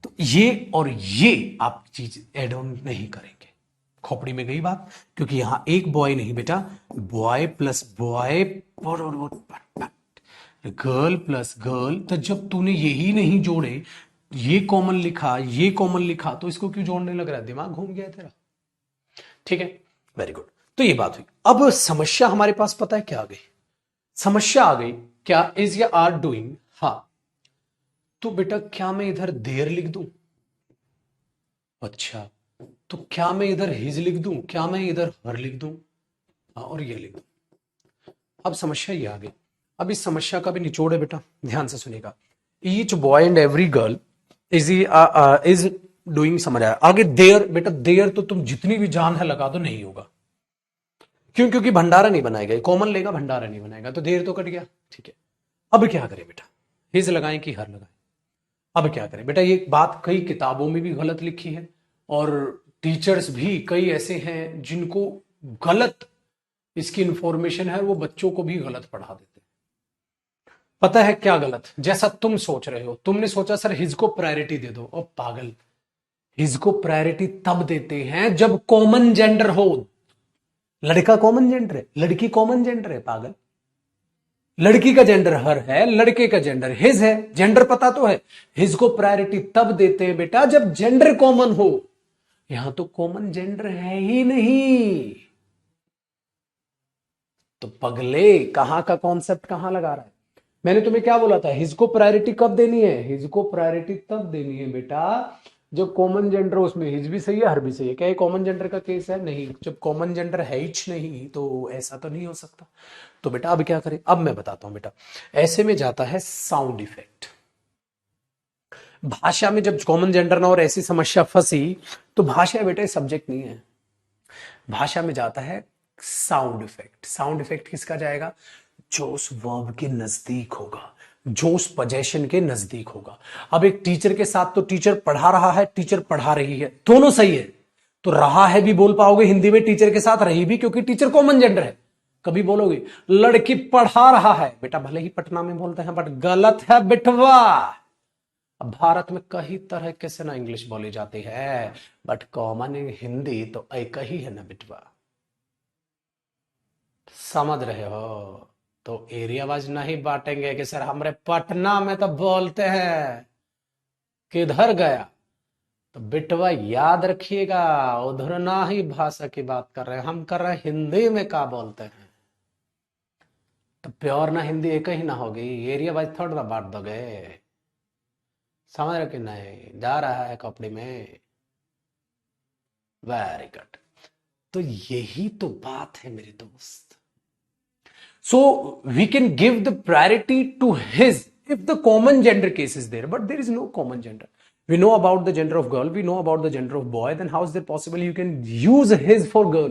तो ये और ये आप चीज एड ऑन नहीं करेंगे, खोपड़ी में गई बात, क्योंकि यहां एक बॉय नहीं बेटा, boy plus boy girl plus girl. तो जब तूने यही नहीं जोड़े, ये कॉमन लिखा, ये कॉमन लिखा, तो इसको क्यों जोड़ने लग रहा है, दिमाग घूम गया तेरा। ठीक है, वेरी गुड। तो ये बात हुई। अब समस्या हमारे पास पता है क्या आ गई, समस्या आ गई क्या, इज या आर डूइंग। हाँ, तो बेटा क्या मैं इधर देयर लिख दूं, अच्छा, तो क्या मैं इधर हिज लिख दूं, क्या मैं इधर हर लिख दूं, हाँ, और ये लिख दूं। अब समस्या ये आ गई। अब इस समस्या का भी निचोड़ है बेटा, ध्यान से सुनिएगा। Each boy and every girl is doing, समझ आया। आगे देयर, बेटा देयर तो तुम जितनी भी जान है लगा दो, नहीं होगा। क्यों, क्योंकि भंडारा नहीं बनाएगा, कॉमन लेगा, भंडारा नहीं बनाएगा, तो देर तो कट गया। ठीक है, अब क्या करें बेटा, हिज लगाएं कि हर लगाएं। अब क्या करें बेटा, ये बात कई किताबों में भी गलत लिखी है, और टीचर्स भी कई ऐसे हैं जिनको गलत इसकी इंफॉर्मेशन है, वो बच्चों को भी गलत पढ़ा देते हैं। पता है क्या गलत, जैसा तुम सोच रहे हो, तुमने सोचा सर हिज को प्रायोरिटी दे दो, और पागल, हिज को प्रायोरिटी तब देते हैं जब कॉमन जेंडर हो। लड़का कॉमन जेंडर है, लड़की कॉमन जेंडर है, पागल। लड़की का जेंडर हर है, लड़के का जेंडर हिज है, जेंडर पता तो है। हिज को प्रायोरिटी तब देते हैं बेटा जब जेंडर कॉमन हो। यहां तो कॉमन जेंडर है ही नहीं, तो पगले कहां का कॉन्सेप्ट कहां लगा रहा है। मैंने तुम्हें क्या बोला था, हिज को प्रायोरिटी कब देनी है, हिज को प्रायोरिटी तब देनी है बेटा जब कॉमन जेंडर, उसमें हिज भी सही है, हर भी सही है। क्या ये कॉमन जेंडर का केस है, नहीं। जब कॉमन जेंडर है ही नहीं तो ऐसा तो नहीं हो सकता। तो बेटा अब क्या करें, अब मैं बताता हूं बेटा। ऐसे में जाता है साउंड इफेक्ट। भाषा में जब कॉमन जेंडर ना और ऐसी समस्या फंसी, तो भाषा बेटा सब्जेक्ट नहीं है, भाषा में जाता है साउंड इफेक्ट। साउंड इफेक्ट किसका जाएगा, जो उस वर्ब के नजदीक होगा, जो उस पोजेशन के नजदीक होगा। अब एक टीचर के साथ तो टीचर पढ़ा रहा है, टीचर पढ़ा रही है, दोनों सही है। तो रहा है भी बोल पाओगे हिंदी में, टीचर के साथ रही भी, क्योंकि टीचर कॉमन जेंडर है। कभी बोलोगे लड़की पढ़ा रहा है, बेटा भले ही पटना में बोलते हैं बट गलत है बिटवा। अब भारत में कई तरह के से ना इंग्लिश बोली जाती है, बट कॉमन हिंदी तो एक ही है ना बिटवा, समझ रहे हो। तो एरिया वाइज नहीं बांटेंगे कि सर हमारे पटना में तो बोलते हैं, किधर गया, तो बिटवा याद रखिएगा, उधर ना ही भाषा की बात कर रहे हैं, हम कर रहे हैं हिंदी में क्या बोलते हैं। तो प्योर ना हिंदी एक ही ना होगी, एरिया वाइज थोड़ा ना बांट दोगे, समझ रहे कि नहीं, जा रहा है कपड़े में। Very good. तो यही तो बात है मेरे दोस्त। So we can give the priority to his if the common gender case is there, but there is no common gender. We know about the gender of girl, we know about the gender of boy, then how is it possible you can use his for girl?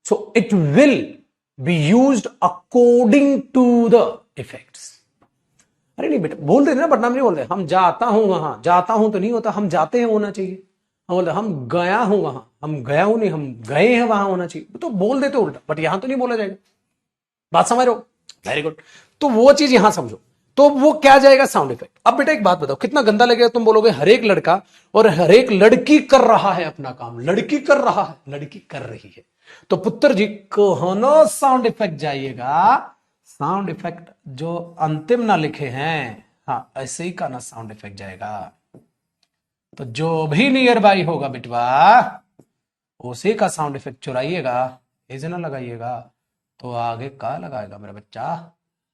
So it will be used according to the effects. अरे नहीं बेटा, बोल देते ना, बदनाम नहीं बोलते, हम जाता हूं वहां, जाता हूं तो नहीं होता, हम जाते हैं होना चाहिए। हम बोलते हम गया हूं वहां, हम गया हूं नहीं, हम गए हैं वहां होना चाहिए, तो बोल देते उल्टा, बट यहां तो नहीं बोला जाएगा। बात समझ रहे हो, वेरी गुड। तो वो चीज यहां समझो, तो वो क्या जाएगा, साउंड इफेक्ट। अब बेटा एक बात बताओ, कितना गंदा लगेगा, तुम बोलोगे हर एक लड़का और हर एक लड़की कर रहा है अपना काम, लड़की कर रहा है, लड़की कर रही है, तो पुत्र जी कहनो साउंड इफेक्ट जाइएगा, साउंड इफेक्ट जो अंतिम ना लिखे हैं, हाँ ऐसे ही का ना साउंड इफेक्ट जाएगा। तो जो भी नियर बाई होगा बिटवा, उसी का साउंड इफेक्ट चुराइएगा, इसे ना लगाइएगा। तो आगे का लगाएगा मेरा बच्चा,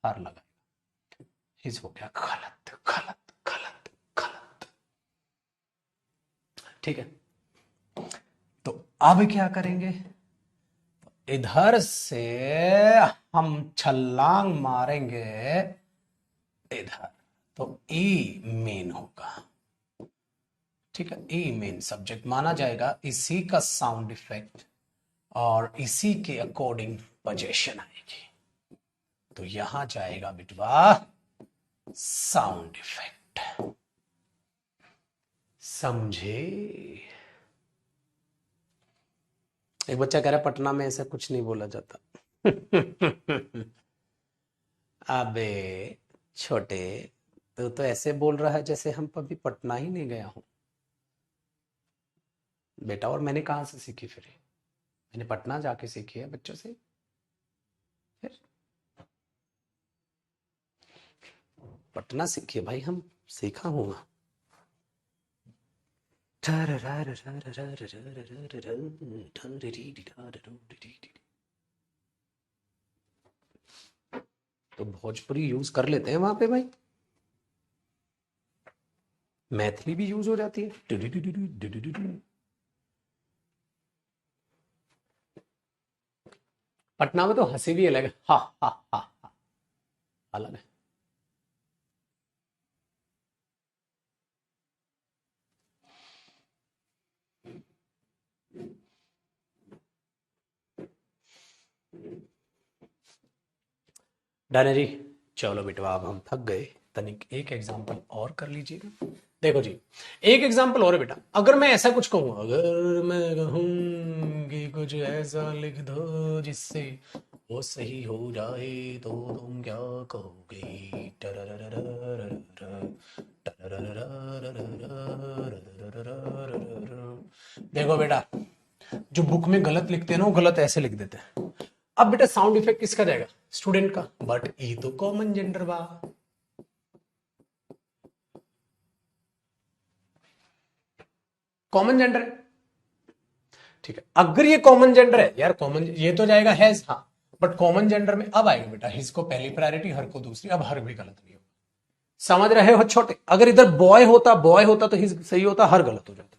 हर लगाएगा। हिज हो गया गलत गलत गलत गलत। ठीक है, तो अब क्या करेंगे, इधर से हम छलांग मारेंगे इधर, तो ई मेन होगा। ठीक है, ई मेन सब्जेक्ट माना जाएगा, इसी का साउंड इफेक्ट और इसी के अकॉर्डिंग पोजीशन आएगी। तो यहां जाएगा बिटवा साउंड इफेक्ट, समझे। एक बच्चा कह रहा है पटना में ऐसा कुछ नहीं बोला जाता। अबे छोटे, तू तो ऐसे बोल रहा है जैसे हम कभी पटना ही नहीं गया हूं बेटा। और मैंने कहाँ से सीखी फिर? मैंने पटना जाके सीखी है बच्चों से। फिर पटना सीखी है भाई, हम सीखा हूँ। तो भोजपुरी यूज कर लेते हैं वहां पे भाई, मैथिली भी यूज हो जाती है। पटना में तो हंसी भी अलग है, हा हा हा हा, अलग है। डायना जी चलो बेटवा, अब हम थक गए, तनिक एक एग्जांपल और कर लीजिएगा। देखो जी, एक एग्जांपल और है बेटा। अगर मैं ऐसा कुछ कहूँ, अगर मैं कहूँ कि कुछ ऐसा लिख दो जिससे वो सही हो जाए, तो तुम क्या कहोगे? देखो बेटा, जो बुक में गलत लिखते हैं ना, वो गलत ऐसे लिख देते हैं। अब बेटा साउंड इफेक्ट किसका जाएगा? स्टूडेंट का। बट ये तो कॉमन जेंडर बा, कॉमन जेंडर है, ठीक है। अगर ये कॉमन जेंडर है यार, कॉमन ये तो जाएगा हैज, हाँ। बट कॉमन जेंडर में अब आएगा बेटा हिज को पहली प्रायोरिटी, हर को दूसरी। अब हर भी गलत नहीं होगा, समझ रहे हो छोटे? अगर इधर बॉय होता तो हिज सही होता, हर गलत हो जाता।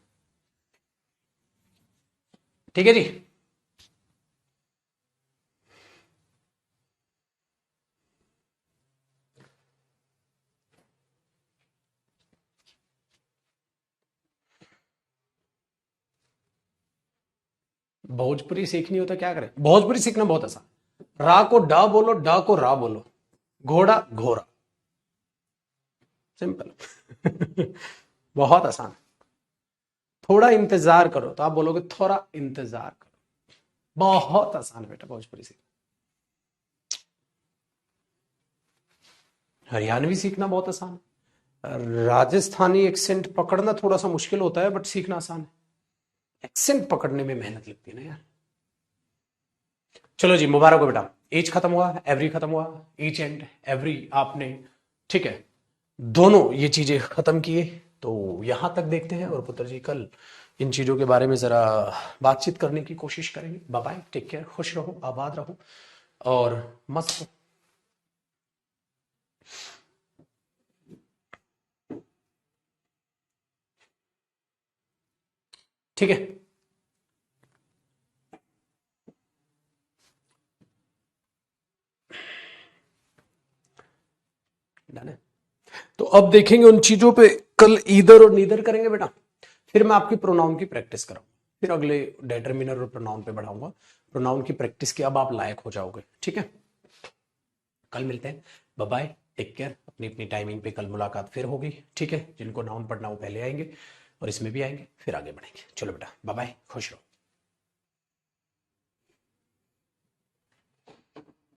ठीक है जी। भोजपुरी सीखनी हो तो क्या करें? भोजपुरी सीखना बहुत आसान। रा को डा बोलो, डा को रा बोलो, घोड़ा घोड़ा, सिंपल। बहुत आसान। थोड़ा इंतजार करो तो आप बोलोगे थोड़ा इंतजार करो। बहुत आसान है बेटा भोजपुरी सीखना। हरियाणवी सीखना बहुत आसान है। राजस्थानी एक्सेंट पकड़ना थोड़ा सा मुश्किल होता है, बट सीखना आसान है। एक्सेंट पकड़ने में मेहनत लगती है ना यार। चलो जी, मुबारक हो बेटा, एज खत्म हुआ, एवरी खत्म हुआ, ईच एंड एवरी आपने, ठीक है, दोनों ये चीजें खत्म किए। तो यहां तक देखते हैं, और पुत्र जी कल इन चीजों के बारे में जरा बातचीत करने की कोशिश करेंगे। बाय बाय, टेक केयर, खुश रहो, आबाद रहो और मस्त रहो। ठीक है, डन है। तो अब देखेंगे उन चीजों पे, कल ईदर और नीदर करेंगे बेटा। फिर मैं आपकी प्रोनाउन की प्रैक्टिस कराऊंगा, फिर अगले डेटरमिनर और प्रोनाउन पे बढ़ाऊंगा। प्रोनाउन की प्रैक्टिस के अब आप लायक हो जाओगे, ठीक है। कल मिलते हैं, बाय बाय, टेक केयर, अपनी अपनी टाइमिंग पे कल मुलाकात फिर होगी, ठीक है। जिनको नाउन पढ़ना वो पहले आएंगे और इसमें भी आएंगे, फिर आगे बढ़ेंगे। चलो बेटा, बाय बाय, खुश रहो।